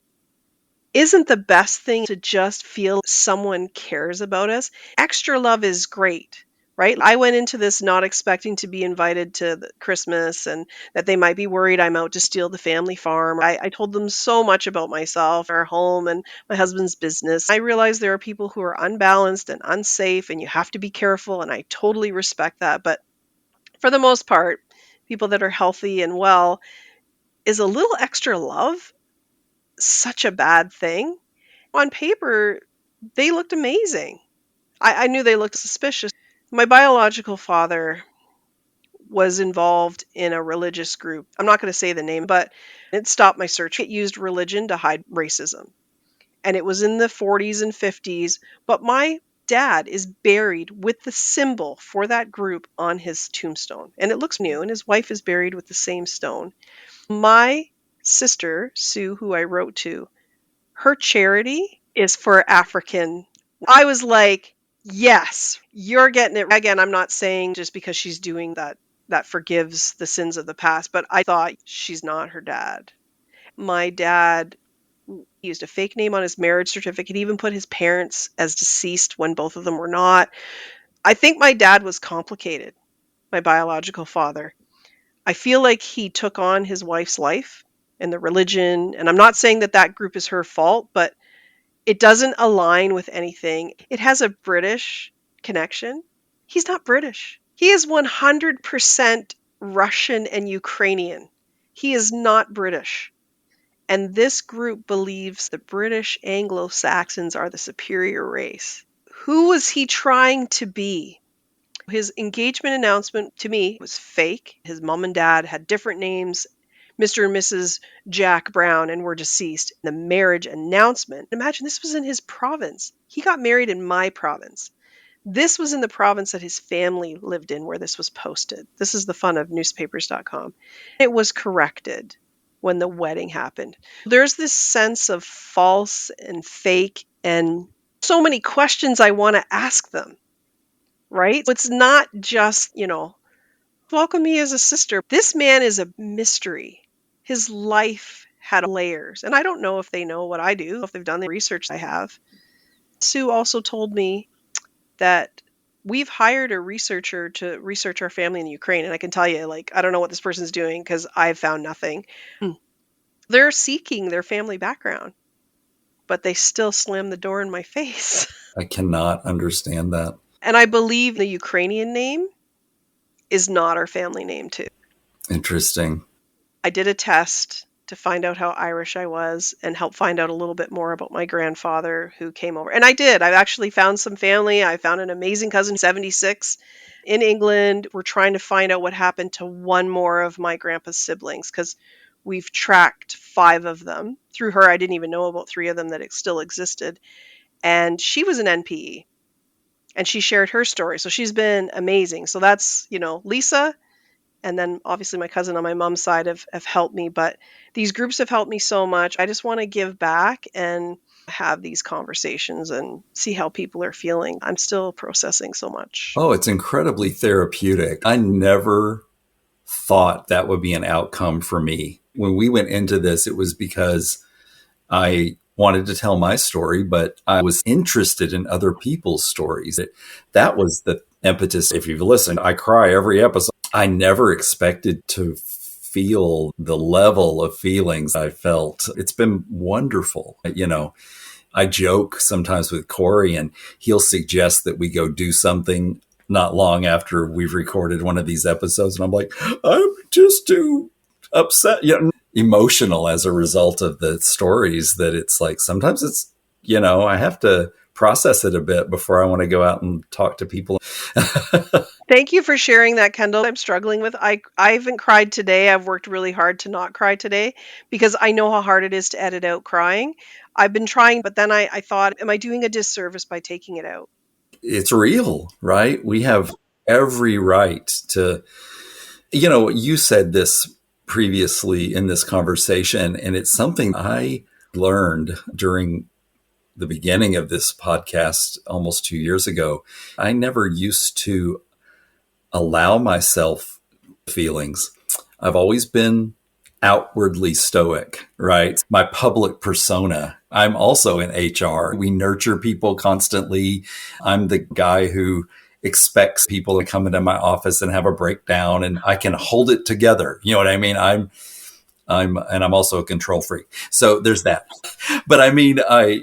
Isn't the best thing to just feel someone cares about us? Extra love is great, right? I went into this not expecting to be invited to Christmas and that they might be worried I'm out to steal the family farm. I told them so much about myself, our home, and my husband's business. I realize there are people who are unbalanced and unsafe, and you have to be careful, and I totally respect that. But for the most part, people that are healthy and well, is a little extra love such a bad thing? On paper, they looked amazing. I knew they looked suspicious. My biological father was involved in a religious group. I'm not going to say the name, but it stopped my search. It used religion to hide racism. And it was in the 40s and 50s. But my dad is buried with the symbol for that group on his tombstone. And it looks new, and his wife is buried with the same stone. My sister, Sue, who I wrote to, her charity is for African. I was like, yes, you're getting it. Again, I'm not saying just because she's doing that forgives the sins of the past, but I thought she's not her dad. My dad used a fake name on his marriage certificate. He even put his parents as deceased when both of them were not. I think my dad was complicated, my biological father. I feel like he took on his wife's life and the religion. And I'm not saying that that group is her fault, but it doesn't align with anything. It has a British connection. He's not British. He is 100% Russian and Ukrainian. He is not British. And this group believes the British Anglo-Saxons are the superior race. Who was he trying to be? His engagement announcement to me was fake. His mom and dad had different names, Mr. and Mrs. Jack Brown, and were deceased. The marriage announcement, imagine this was in his province. He got married in my province. This was in the province that his family lived in where this was posted. This is the fun of newspapers.com. It was corrected when the wedding happened. There's this sense of false and fake and so many questions I want to ask them, right? It's not just, welcome me as a sister. This man is a mystery. His life had layers. And I don't know if they know what I do, if they've done the research I have. Sue also told me that we've hired a researcher to research our family in Ukraine. And I can tell you, I don't know what this person's doing because I've found nothing. They're seeking their family background, but they still slam the door in my face. I cannot understand that. And I believe the Ukrainian name is not our family name too. Interesting. I did a test to find out how Irish I was and help find out a little bit more about my grandfather who came over. And I did. I actually found some family. I found an amazing cousin, 76, in England. We're trying to find out what happened to one more of my grandpa's siblings because we've tracked 5 of them. Through her, I didn't even know about 3 of them that still existed. And she was an NPE. And she shared her story. So she's been amazing. So that's, Lisa. And then obviously my cousin on my mom's side have helped me. But these groups have helped me so much. I just want to give back and have these conversations and see how people are feeling. I'm still processing so much. Oh, it's incredibly therapeutic. I never thought that would be an outcome for me. When we went into this, it was because I wanted to tell my story, but I was interested in other people's stories. That was the impetus. If you've listened, I cry every episode. I never expected to feel the level of feelings I felt. It's been wonderful. I joke sometimes with Corey and he'll suggest that we go do something not long after we've recorded one of these episodes. And I'm like, I'm just too upset, emotional as a result of the stories that it's like, sometimes it's, I have to process it a bit before I want to go out and talk to people. Thank you for sharing that, Kendall. I'm struggling with, I haven't cried today. I've worked really hard to not cry today because I know how hard it is to edit out crying. I've been trying, but then I thought, am I doing a disservice by taking it out? It's real, right? We have every right to, you said this previously in this conversation, and it's something I learned during the beginning of this podcast almost 2 years ago. I never used to allow myself feelings. I've always been outwardly stoic, right? My public persona. I'm also in HR. We nurture people constantly. I'm the guy who expects people to come into my office and have a breakdown, and I can hold it together. You know what I mean? And I'm also a control freak. So there's that. But I mean, I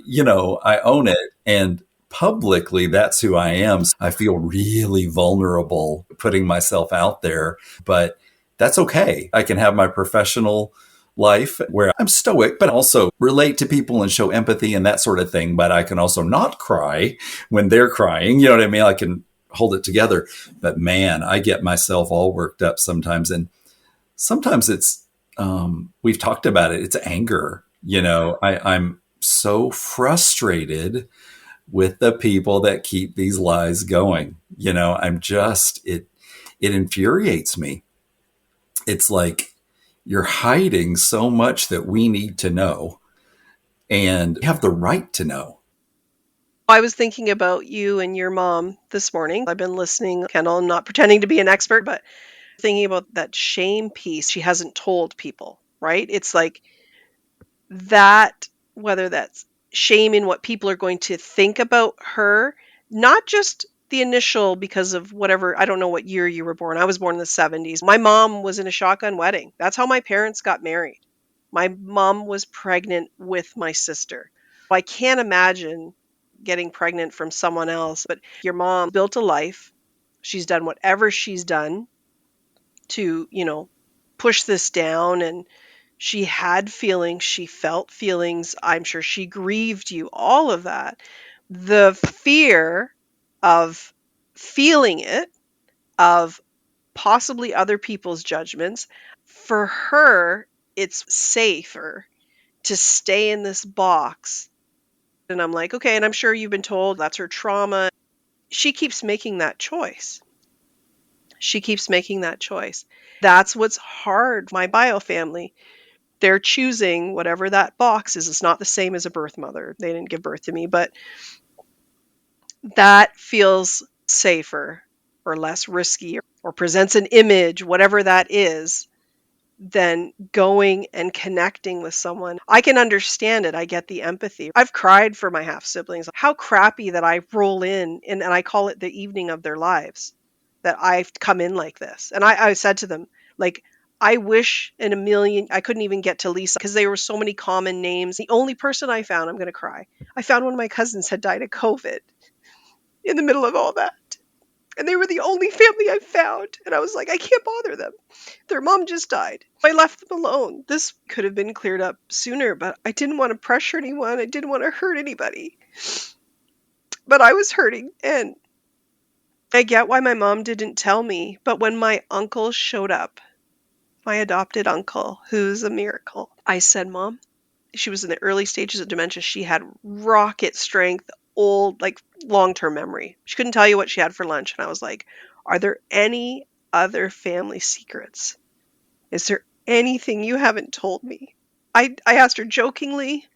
own it, and publicly that's who I am. I feel really vulnerable putting myself out there, but that's okay. I can have my professional life where I'm stoic, but also relate to people and show empathy and that sort of thing. But I can also not cry when they're crying. You know what I mean? I can hold it together. But man, I get myself all worked up sometimes. And sometimes it's, we've talked about it. It's anger. I'm so frustrated with the people that keep these lies going. It infuriates me. It's like you're hiding so much that we need to know and have the right to know. I was thinking about you and your mom this morning. I've been listening, Kendall, I'm not pretending to be an expert, but thinking about that shame piece she hasn't told people, right? It's like that, whether that's shame in what people are going to think about her, not just the initial because of whatever, I don't know what year you were born. I was born in the 70s. My mom was in a shotgun wedding. That's how my parents got married. My mom was pregnant with my sister. I can't imagine getting pregnant from someone else, but your mom built a life. She's done whatever she's done to, push this down, and she had feelings, she felt feelings. I'm sure she grieved you, all of that. The fear of feeling it, of possibly other people's judgments, for her, it's safer to stay in this box. And I'm like, okay, and I'm sure you've been told that's her trauma. She keeps making that choice. She keeps making that choice. That's what's hard. My bio family, they're choosing whatever that box is. It's not the same as a birth mother. They didn't give birth to me, but that feels safer or less risky or presents an image, whatever that is, than going and connecting with someone. I can understand it. I get the empathy. I've cried for my half siblings. How crappy that I roll in and I call it the evening of their lives, that I've come in like this. And I said to them, like, I wish in a million I couldn't even get to Lisa because there were so many common names. The only person I found, I'm going to cry. I found one of my cousins had died of COVID in the middle of all that. And they were the only family I found. And I was like, I can't bother them. Their mom just died. I left them alone. This could have been cleared up sooner, but I didn't want to pressure anyone. I didn't want to hurt anybody. But I was hurting. And I get why my mom didn't tell me. But when my uncle showed up, my adopted uncle, who's a miracle, I said, Mom, she was in the early stages of dementia. She had rocket strength, old, like long-term memory. She couldn't tell you what she had for lunch. And I was like, are there any other family secrets? Is there anything you haven't told me? I asked her jokingly.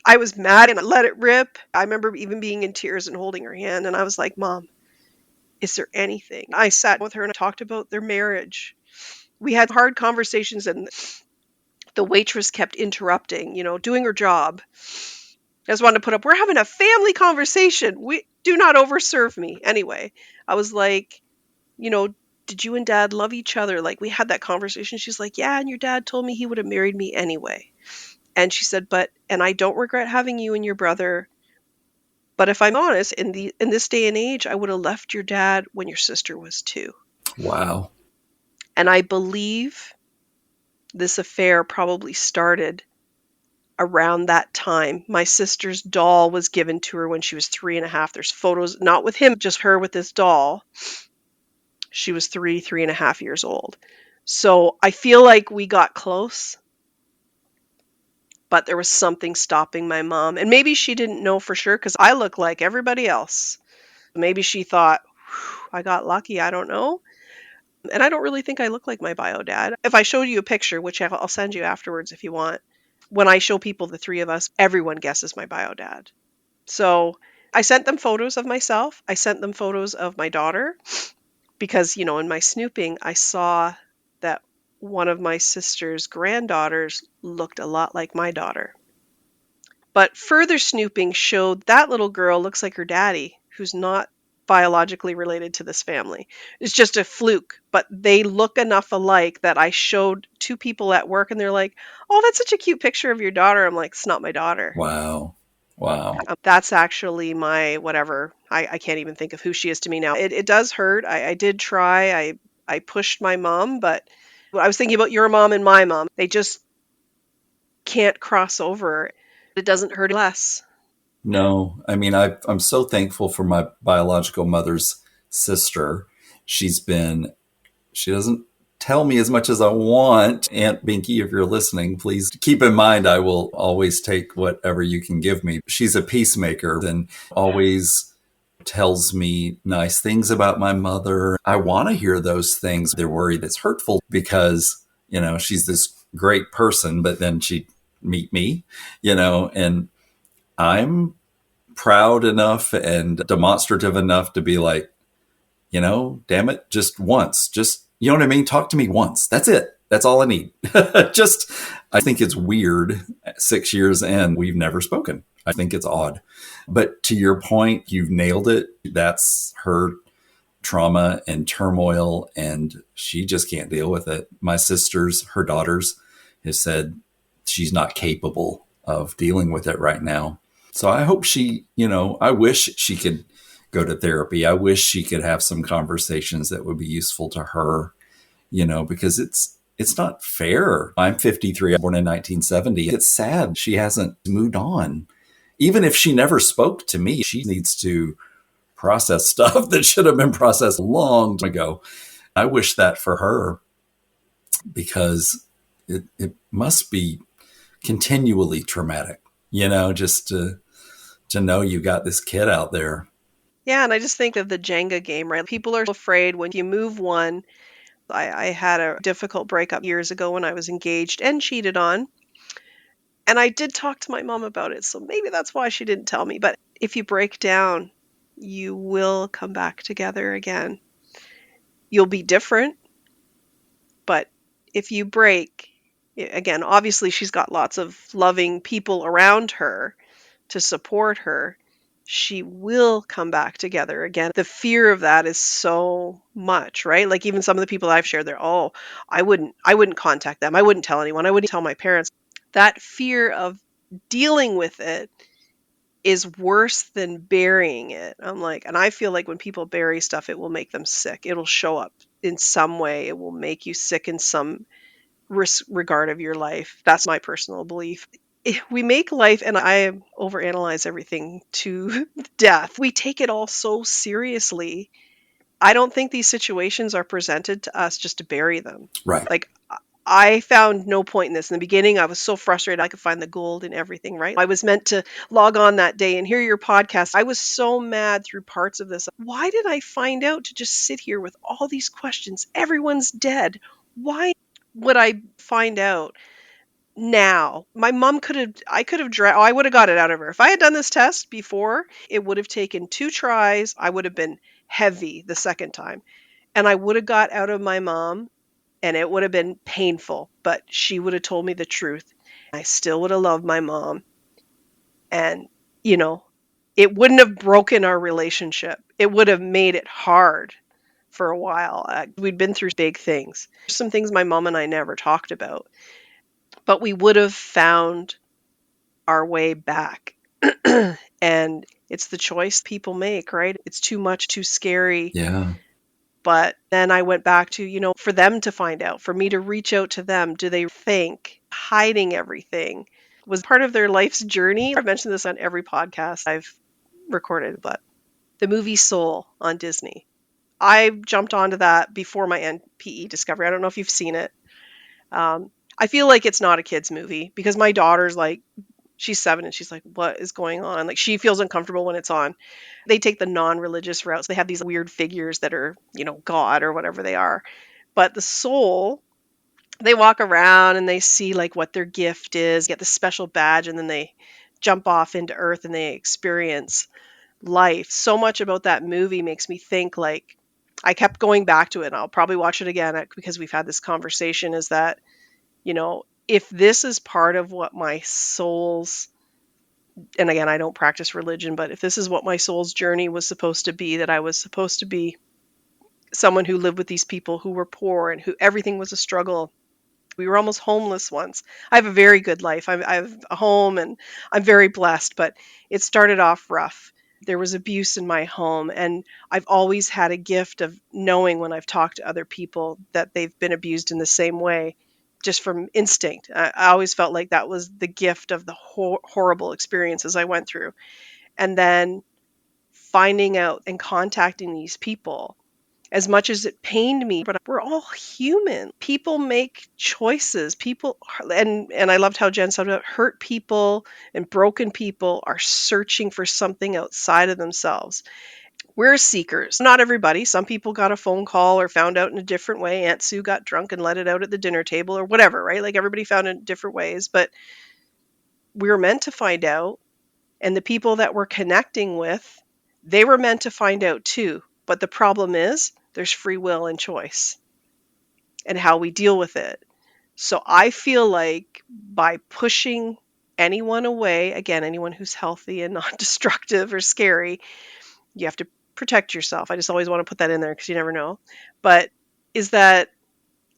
I was mad and I let it rip. I remember even being in tears and holding her hand. And I was like, Mom, is there anything? I sat with her and talked about their marriage. We had hard conversations and the waitress kept interrupting, doing her job. I just wanted to put up, we're having a family conversation. We do not overserve me. Anyway, I was like, did you and Dad love each other? Like, we had that conversation. She's like, yeah, and your dad told me he would have married me anyway. And she said, and I don't regret having you and your brother. But if I'm honest, in this day and age, I would have left your dad when your sister was 2. Wow. And I believe this affair probably started around that time. My sister's doll was given to her when she was 3.5. There's photos, not with him, just her with this doll. She was 3.5 years old. So I feel like we got close, but there was something stopping my mom. And maybe she didn't know for sure because I look like everybody else. Maybe she thought, I got lucky. I don't know. And I don't really think I look like my bio dad. If I showed you a picture, which I'll send you afterwards if you want, when I show people the 3 of us, everyone guesses my bio dad. So I sent them photos of myself. I sent them photos of my daughter because, in my snooping, I saw that one of my sister's granddaughters looked a lot like my daughter. But further snooping showed that little girl looks like her daddy, who's not biologically related to this family. It's just a fluke, but they look enough alike that I showed two people at work and they're like, "Oh, that's such a cute picture of your daughter." I'm like, "It's not my daughter." Wow. Wow. That's actually my whatever. I can't even think of who she is to me now. It does hurt. I did try. I pushed my mom, but I was thinking about your mom and my mom. They just can't cross over. It doesn't hurt less. No, I mean, I'm so thankful for my biological mother's sister. She doesn't tell me as much as I want. Aunt Binky, if you're listening, please keep in mind I will always take whatever you can give me. She's a peacemaker and always tells me nice things about my mother. I want to hear those things. They're worried it's hurtful because, she's this great person, but then she'd meet me, and I'm proud enough and demonstrative enough to be like, damn it, just once, you know what I mean? Talk to me once. That's it. That's all I need. I think it's weird. 6 years in, we've never spoken. I think it's odd. But to your point, you've nailed it. That's her trauma and turmoil, and she just can't deal with it. My sisters, her daughters, have said she's not capable of dealing with it right now. So I hope I wish she could go to therapy. I wish she could have some conversations that would be useful to her, because it's not fair. I'm 53, born in 1970. It's sad she hasn't moved on. Even if she never spoke to me, she needs to process stuff that should have been processed long ago. I wish that for her because it must be continually traumatic, just to know you got this kid out there. Yeah, and I just think of the Jenga game, right? People are afraid when you move one. I had a difficult breakup years ago when I was engaged and cheated on. And I did talk to my mom about it, so maybe that's why she didn't tell me. But if you break down, you will come back together again. You'll be different, but if you break, again, obviously she's got lots of loving people around her to support her. She will come back together again. The fear of that is so much, right? Like even some of the people I've shared, I wouldn't contact them. I wouldn't tell anyone. I wouldn't tell my parents. That fear of dealing with it is worse than burying it. I'm like, and I feel like when people bury stuff, it will make them sick. It'll show up in some way. It will make you sick in some regard of your life. That's my personal belief. We make life, and I overanalyze everything to death. We take it all so seriously. I don't think these situations are presented to us just to bury them. Right. Like, I found no point in this. In the beginning, I was so frustrated I could find the gold in everything, right? I was meant to log on that day and hear your podcast. I was so mad through parts of this. Why did I find out to just sit here with all these questions? Everyone's dead. Why would I find out now? My mom I would have got it out of her. If I had done this test before, it would have taken 2 tries. I would have been heavy the second time. And I would have got out of my mom, and it would have been painful, but she would have told me the truth. I still would have loved my mom. And, it wouldn't have broken our relationship. It would have made it hard for a while. We'd been through big things. Some things my mom and I never talked about, but we would have found our way back. And it's the choice people make, right? It's too much, too scary. Yeah. But then I went back to, for them to find out, for me to reach out to them. Do they think hiding everything was part of their life's journey? I've mentioned this on every podcast I've recorded, but the movie Soul on Disney. I jumped onto that before my NPE discovery. I don't know if you've seen it. I feel like it's not a kid's movie because my daughter's like, she's 7 and she's like, what is going on? Like she feels uncomfortable when it's on. They take the non-religious routes. They have these weird figures that are, God or whatever they are. But the soul, they walk around and they see like what their gift is, get the special badge, and then they jump off into earth and they experience life. So much about that movie makes me think like I kept going back to it, and I'll probably watch it again because we've had this conversation, is that, if this is part of what my soul's, and again, I don't practice religion, but if this is what my soul's journey was supposed to be, that I was supposed to be someone who lived with these people who were poor and who everything was a struggle. We were almost homeless once. I have a very good life. I have a home and I'm very blessed, but it started off rough. There was abuse in my home, and I've always had a gift of knowing when I've talked to other people that they've been abused in the same way, just from instinct. I always felt like that was the gift of the horrible experiences I went through. And then finding out and contacting these people, as much as it pained me, but we're all human. People make choices. People, and I loved how Jen said about hurt people and broken people are searching for something outside of themselves. We're seekers. Not everybody. Some people got a phone call or found out in a different way. Aunt Sue got drunk and let it out at the dinner table or whatever, right? Like everybody found it in different ways, but we were meant to find out. And the people that we're connecting with, they were meant to find out too. But the problem is there's free will and choice and how we deal with it. So I feel like by pushing anyone away, again, anyone who's healthy and not destructive or scary, you have to protect yourself. I just always want to put that in there because you never know. But is that,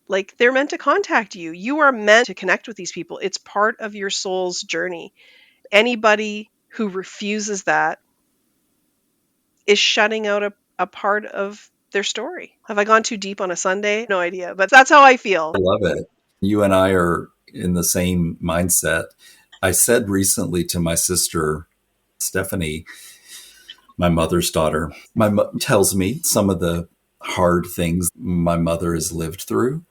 like, they're meant to contact you. You are meant to connect with these people. It's part of your soul's journey. Anybody who refuses that is shutting out a part of their story. Have I gone too deep on a Sunday? No idea, but that's how I feel. I love it. You and I are in the same mindset. I said recently to my sister, Stephanie, my mother's daughter, my mom tells me some of the hard things my mother has lived through.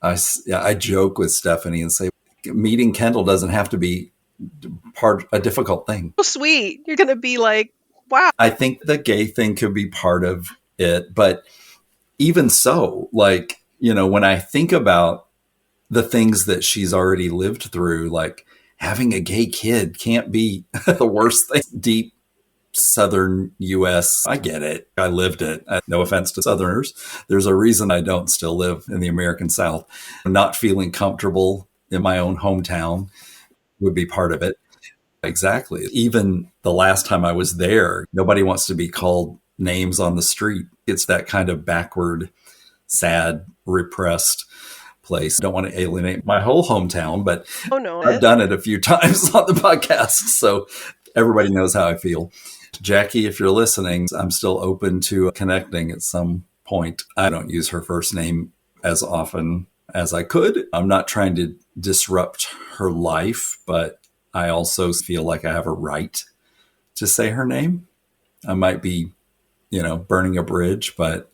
I joke with Stephanie and say, meeting Kendall doesn't have to be a difficult thing. So sweet. You're going to be like, wow. I think the gay thing could be part of it, but even so, like, when I think about the things that she's already lived through, like having a gay kid can't be the worst thing. Deep Southern US, I get it. I lived it. No offense to Southerners. There's a reason I don't still live in the American South. Not feeling comfortable in my own hometown would be part of it. Exactly. Even the last time I was there, nobody wants to be called names on the street. It's that kind of backward, sad, repressed place. Don't want to alienate my whole hometown, but I've done it a few times on the podcast. So everybody knows how I feel. Jackie, if you're listening, I'm still open to connecting at some point. I don't use her first name as often as I could. I'm not trying to disrupt her life, but I also feel like I have a right to say her name. I might be, burning a bridge, but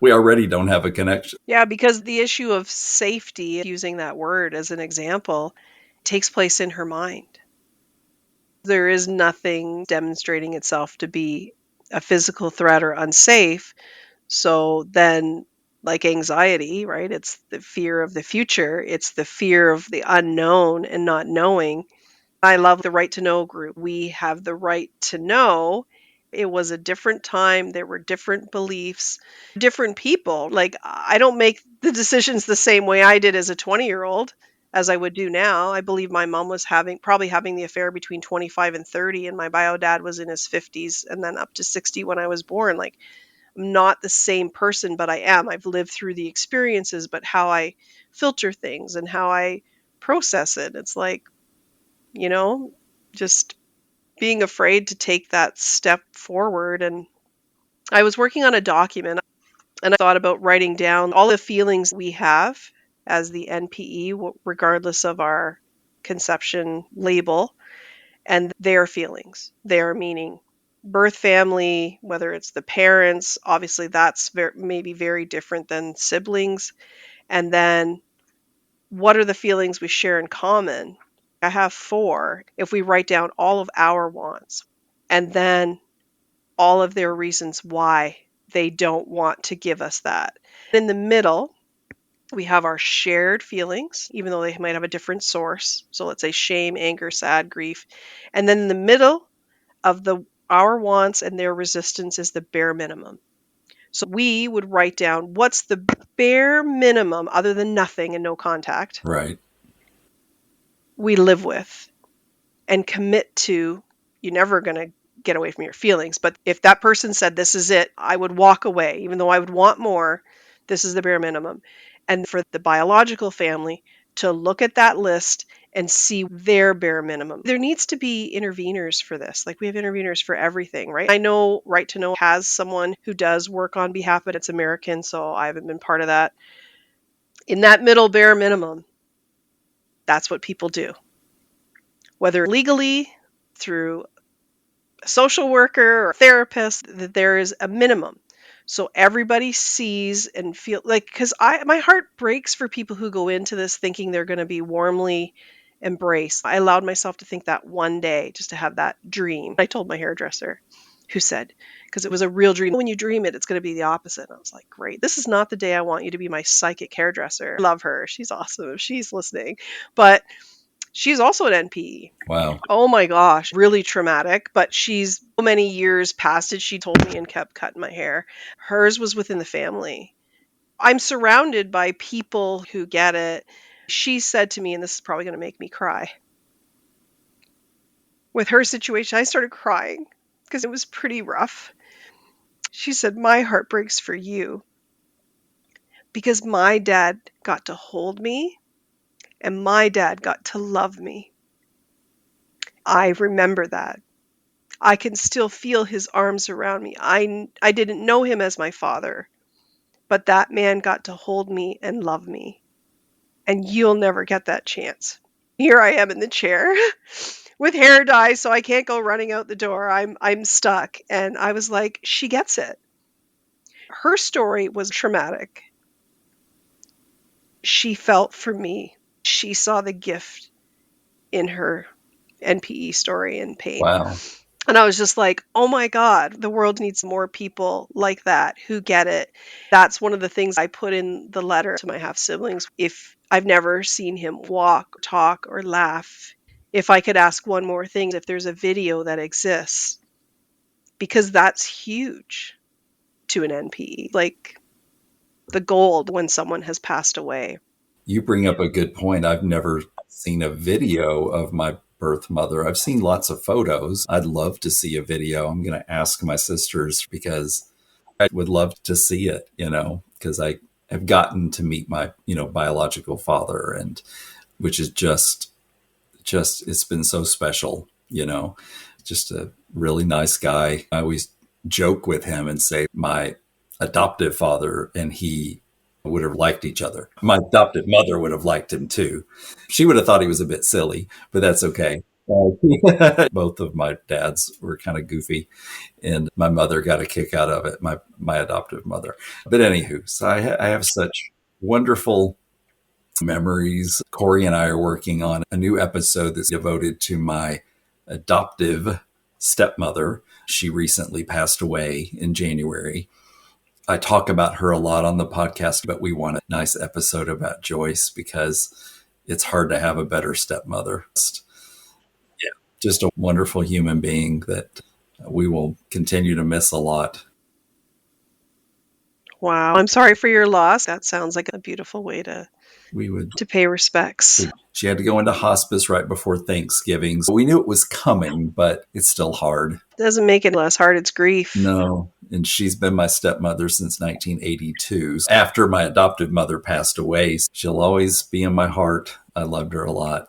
we already don't have a connection. Yeah, because the issue of safety, using that word as an example, takes place in her mind. There is nothing demonstrating itself to be a physical threat or unsafe. So then, like anxiety, right? It's the fear of the future. It's the fear of the unknown and not knowing. I love the Right to Know group. We have the right to know. It was a different time. There were different beliefs, different people. Like, I don't make the decisions the same way I did as a 20-year-old as I would do now. I believe my mom was probably having the affair between 25 and 30, and my bio dad was in his 50s and then up to 60 when I was born. Like, I'm not the same person, but I am. I've lived through the experiences, but how I filter things and how I process it. It's like, just being afraid to take that step forward. And I was working on a document, and I thought about writing down all the feelings we have as the NPE, regardless of our conception label, and their feelings, their meaning. Birth family, whether it's the parents, obviously that's maybe very different than siblings. And then what are the feelings we share in common? I have 4. If we write down all of our wants and then all of their reasons why they don't want to give us that. In the middle, we have our shared feelings, even though they might have a different source. So let's say shame, anger, sad, grief. And then in the middle of our wants and their resistance is the bare minimum. So we would write down what's the bare minimum other than nothing and no contact Right. we live with and commit to. You're never going to get away from your feelings. But if that person said, this is it, I would walk away, even though I would want more. This is the bare minimum. And for the biological family to look at that list and see their bare minimum. There needs to be interveners for this. Like we have interveners for everything, right? I know Right to Know has someone who does work on behalf, but it's American, so I haven't been part of that. In that middle bare minimum, that's what people do. Whether legally, through a social worker or a therapist, that there is a minimum. So everybody sees and feel like, because my heart breaks for people who go into this thinking they're going to be warmly embraced. I allowed myself to think that one day, just to have that dream. I told my hairdresser, who said, because it was a real dream, when you dream it, it's going to be the opposite. And I was like, great, this is not the day I want you to be my psychic hairdresser. I love her. She's awesome if she's listening. But she's also an NPE. Wow. Oh my gosh, really traumatic, but she's so many years past it. She told me and kept cutting my hair. Hers was within the family. I'm surrounded by people who get it. She said to me, and this is probably going to make me cry. With her situation, I started crying because it was pretty rough. She said, my heart breaks for you because my dad got to hold me and my dad got to love me. I remember that. I can still feel his arms around me. I didn't know him as my father, but that man got to hold me and love me. And you'll never get that chance. Here I am in the chair with hair dye, so I can't go running out the door. I'm stuck. And I was like, she gets it. Her story was traumatic. She felt for me. She saw the gift in her NPE story and pain. Wow. And I was just like, oh my God, the world needs more people like that who get it. That's one of the things I put in the letter to my half siblings. If I've never seen him walk, talk, or laugh, if I could ask one more thing, if there's a video that exists, because that's huge to an NPE, like the gold when someone has passed away. You bring up a good point. I've never seen a video of my birth mother. I've seen lots of photos. I'd love to see a video. I'm going to ask my sisters because I would love to see it, because I have gotten to meet my, biological father, and which is just it's been so special, just a really nice guy. I always joke with him and say my adoptive father and he would have liked each other. My adopted mother would have liked him too. She would have thought he was a bit silly, but that's okay. Both of my dads were kind of goofy, and my mother got a kick out of it, my adoptive mother. But anywho, so I have such wonderful memories. Corey and I are working on a new episode that's devoted to my adoptive stepmother. She recently passed away in January. I talk about her a lot on the podcast, but we want a nice episode about Joyce because it's hard to have a better stepmother. Yeah, just a wonderful human being that we will continue to miss a lot. Wow. I'm sorry for your loss. That sounds like a beautiful way to pay respects. She had to go into hospice right before Thanksgiving. So we knew it was coming, but it's still hard. Doesn't make it less hard. It's grief. No. And she's been my stepmother since 1982. After my adoptive mother passed away, she'll always be in my heart. I loved her a lot.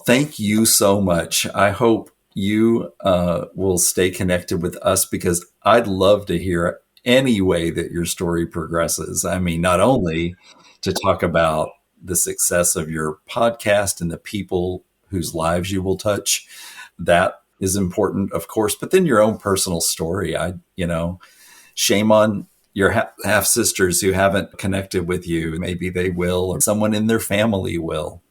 Thank you so much. I hope you will stay connected with us because I'd love to hear any way that your story progresses. I mean, not only to talk about the success of your podcast and the people whose lives you will touch, that is important, of course, but then your own personal story. Shame on your half sisters who haven't connected with you. Maybe they will, or someone in their family will.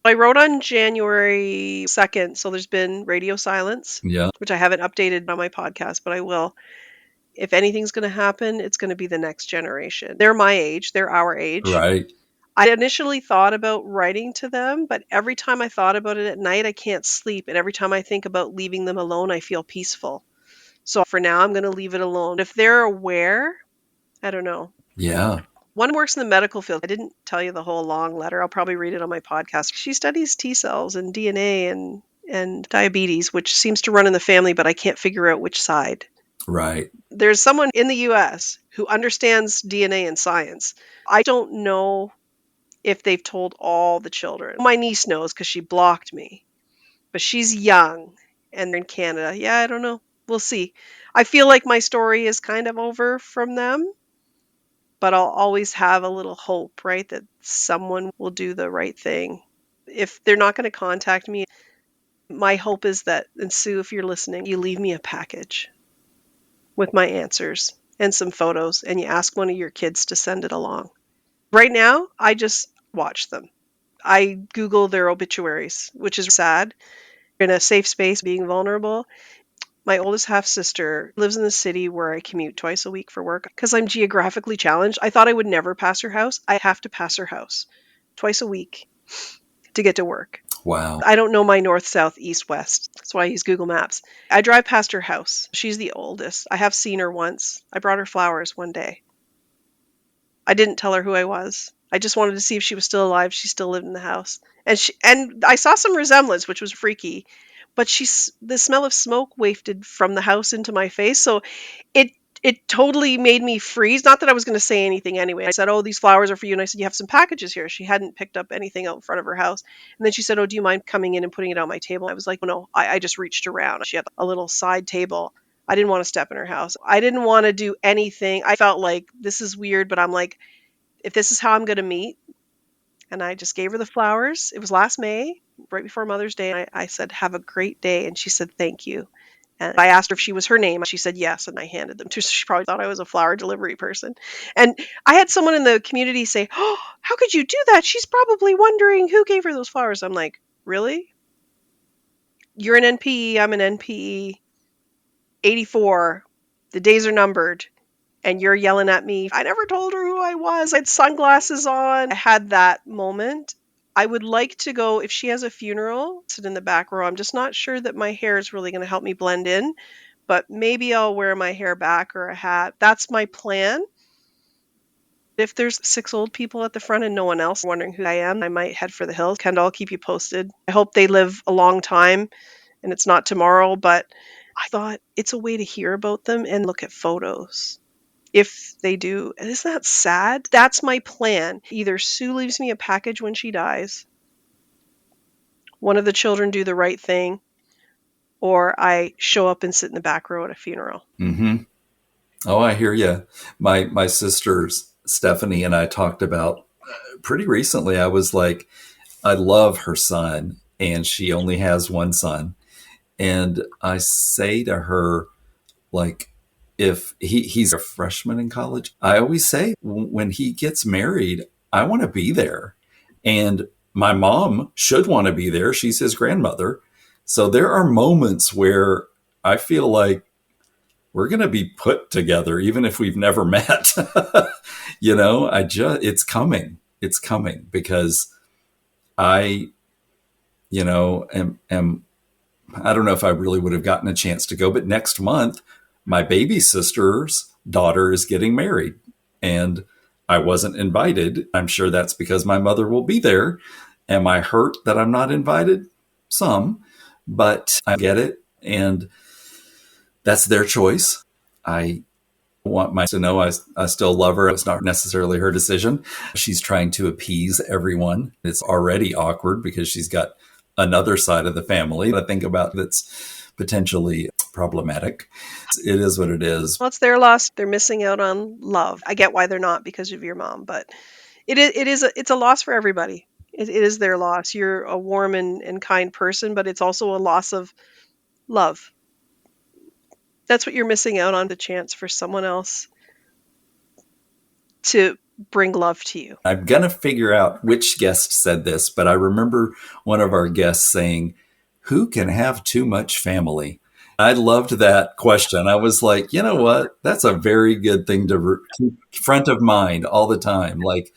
I wrote on January 2nd, so there's been radio silence, which I haven't updated on my podcast, but I will. If anything's going to happen, it's going to be the next generation. They're my age. They're our age. Right. I initially thought about writing to them, but every time I thought about it at night, I can't sleep. And every time I think about leaving them alone, I feel peaceful. So for now, I'm going to leave it alone. If they're aware I don't know. Yeah. One works in the medical field. I didn't tell you the whole long letter. I'll probably read it on my podcast. She studies T cells and DNA and diabetes, which seems to run in the family, but I can't figure out which side. Right. There's someone in the US who understands DNA and science. I don't know if they've told all the children. My niece knows because she blocked me, but she's young and they're in Canada. Yeah, I don't know. We'll see. I feel like my story is kind of over from them, but I'll always have a little hope, right? That someone will do the right thing. If they're not going to contact me, my hope is that, and Sue, if you're listening, you leave me a package with my answers and some photos, and you ask one of your kids to send it along. Right now, I just watch them. I Google their obituaries, which is sad. In a safe space, being vulnerable. My oldest half sister lives in the city where I commute twice a week for work because I'm geographically challenged. I thought I would never pass her house. I have to pass her house twice a week to get to work. Wow. I don't know my north, south, east, west. That's why I use Google Maps. I drive past her house. She's the oldest. I have seen her once. I brought her flowers one day. I didn't tell her who I was. I just wanted to see if she was still alive. She still lived in the house. And I saw some resemblance, which was freaky. But the smell of smoke wafted from the house into my face. So it totally made me freeze. Not that I was going to say anything anyway. I said, "Oh, these flowers are for you." And I said, "You have some packages here." She hadn't picked up anything out in front of her house. And then she said, "Oh, do you mind coming in and putting it on my table?" I was like, "No, I just reached around." She had a little side table. I didn't want to step in her house. I didn't want to do anything. I felt like this is weird, but I'm like, if this is how I'm going to meet. And I just gave her the flowers. It was last May, right before Mother's Day. I said, "Have a great day." And she said, "Thank you." And I asked her if she was her name. She said yes, and I handed them to her. She probably thought I was a flower delivery person. And I had someone in the community say, "Oh, how could you do that? She's probably wondering who gave her those flowers." I'm like, really? You're an NPE, I'm an NPE. 84. The days are numbered. And you're yelling at me. I never told her who I was. I had sunglasses on. I had that moment. I would like to go, if she has a funeral, sit in the back row. I'm just not sure that my hair is really going to help me blend in, but maybe I'll wear my hair back or a hat. That's my plan. If there's 6 old people at the front and no one else wondering who I am, I might head for the hills. Kendall, I'll keep you posted. I hope they live a long time and it's not tomorrow, but I thought it's a way to hear about them and look at photos. If they do. Isn't that sad? That's my plan. Either Sue leaves me a package when she dies, one of the children do the right thing, or I show up and sit in the back row at a funeral. Mm-hmm. Oh, I hear you. My sisters, Stephanie and I talked about pretty recently. I was like, I love her son, and she only has one son. And I say to her, like, if he's a freshman in college, I always say when he gets married, I want to be there. And my mom should want to be there. She's his grandmother. So there are moments where I feel like we're going to be put together, even if we've never met. It's coming. It's coming because I, am I don't know if I really would have gotten a chance to go, but next month, my baby sister's daughter is getting married and I wasn't invited. I'm sure that's because my mother will be there. Am I hurt that I'm not invited? Some, but I get it. And that's their choice. I want my to know I still love her. It's not necessarily her decision. She's trying to appease everyone. It's already awkward because she's got another side of the family that I think about that's potentially problematic. It is what it is. Well, it's their loss. They're missing out on love. I get why they're not because of your mom, but it's a loss for everybody. It is their loss. You're a warm and kind person, but it's also a loss of love. That's what you're missing out on, the chance for someone else to bring love to you. I'm going to figure out which guest said this, but I remember one of our guests saying, "Who can have too much family?" I loved that question. I was like, you know what? That's a very good thing to keep front of mind all the time. Like,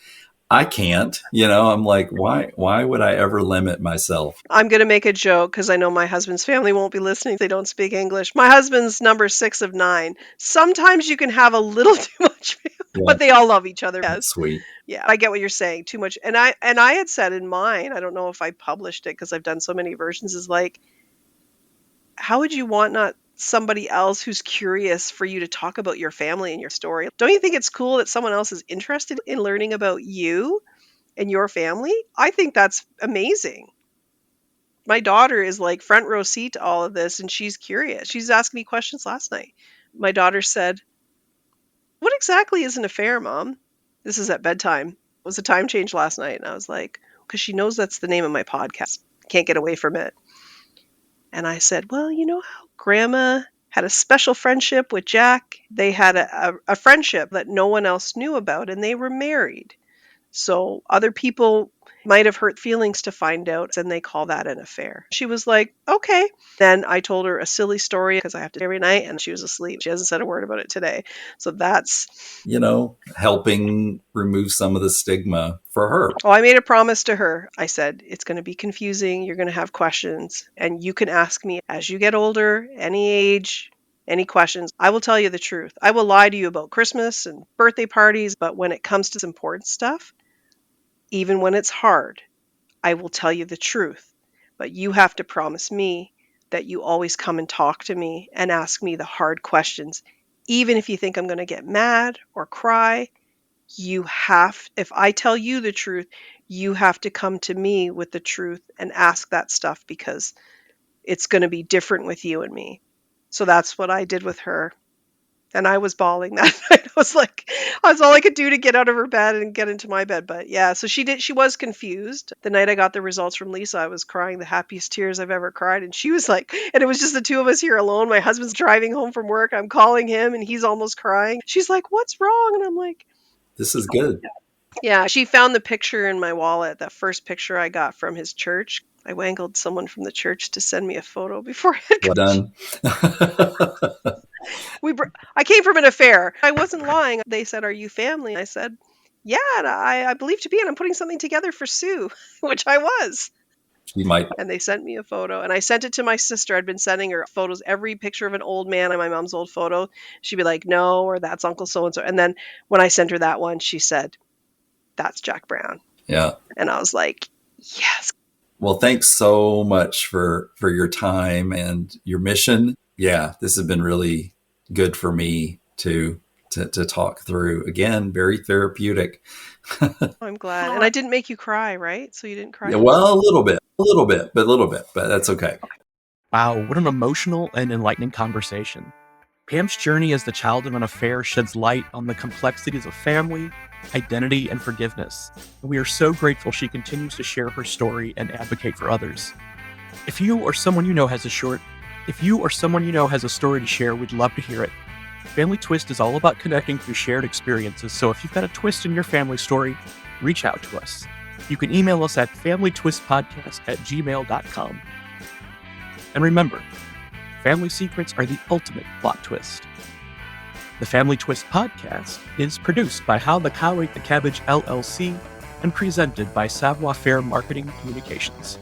I can't, I'm like, why would I ever limit myself? I'm going to make a joke because I know my husband's family won't be listening. They don't speak English. My husband's number 6 of 9. Sometimes you can have a little too much family, Yeah, but they all love each other. Yes. sweet. Yeah, I get what you're saying. Too much. And I had said in mine, I don't know if I published it because I've done so many versions, is like, how would you want not somebody else who's curious for you to talk about your family and your story? Don't you think it's cool that someone else is interested in learning about you and your family? I think that's amazing. My daughter is like front row seat to all of this, and she's curious. She's asking me questions last night. My daughter said, "What exactly is an affair, Mom?" This is at bedtime. It was a time change last night. And I was like, because she knows that's the name of my podcast. Can't get away from it. And I said, well, you know how Grandma had a special friendship with Jack? They had a friendship that no one else knew about, and they were married. So other people might have hurt feelings to find out, and they call that an affair. She was like, okay. Then I told her a silly story because I have to every night, and she was asleep. She hasn't said a word about it today. So that's, helping remove some of the stigma for her. oh, I made a promise to her. I said, it's going to be confusing. You're going to have questions, and you can ask me as you get older, any age, any questions. I will tell you the truth. I will lie to you about Christmas and birthday parties, but when it comes to important stuff, even when it's hard, I will tell you the truth. But you have to promise me that you always come and talk to me and ask me the hard questions. Even if you think I'm going to get mad or cry, if I tell you the truth, you have to come to me with the truth and ask that stuff because it's going to be different with you and me. So that's what I did with her. And I was bawling that night. I was like, that's all I could do to get out of her bed and get into my bed. But yeah, so she was confused. The night I got the results from Lisa, I was crying the happiest tears I've ever cried. And she was like, and it was just the two of us here alone. My husband's driving home from work. I'm calling him and he's almost crying. She's like, what's wrong? And I'm like, this is good. Yeah, she found the picture in my wallet, that first picture I got from his church. I wangled someone from the church to send me a photo before I had Well done. I came from an affair. I wasn't lying. They said, are you family? I said, yeah, and I believe to be, and I'm putting something together for Sue, which I was. She might. And they sent me a photo, and I sent it to my sister. I'd been sending her photos, every picture of an old man and my mom's old photo. She'd be like, no, or that's Uncle so-and-so. And then when I sent her that one, she said, that's Jack Brown. Yeah. And I was like, yes. Well, thanks so much for your time and your mission. Yeah, this has been really good for me to talk through. Again, very therapeutic. I'm glad. And I didn't make you cry, right? So you didn't cry? Yeah, well, a little bit, but that's okay. Wow, what an emotional and enlightening conversation. Pam's journey as the child of an affair sheds light on the complexities of family, identity, and forgiveness. And we are so grateful she continues to share her story and advocate for others. If you or someone you know has a story to share, we'd love to hear it. Family Twist is all about connecting through shared experiences, so if you've got a twist in your family story, reach out to us. You can email us at familytwistpodcast@gmail.com. And remember, family secrets are the ultimate plot twist. The Family Twist podcast is produced by How the Cow Ate the Cabbage LLC and presented by Savoir Faire Marketing Communications.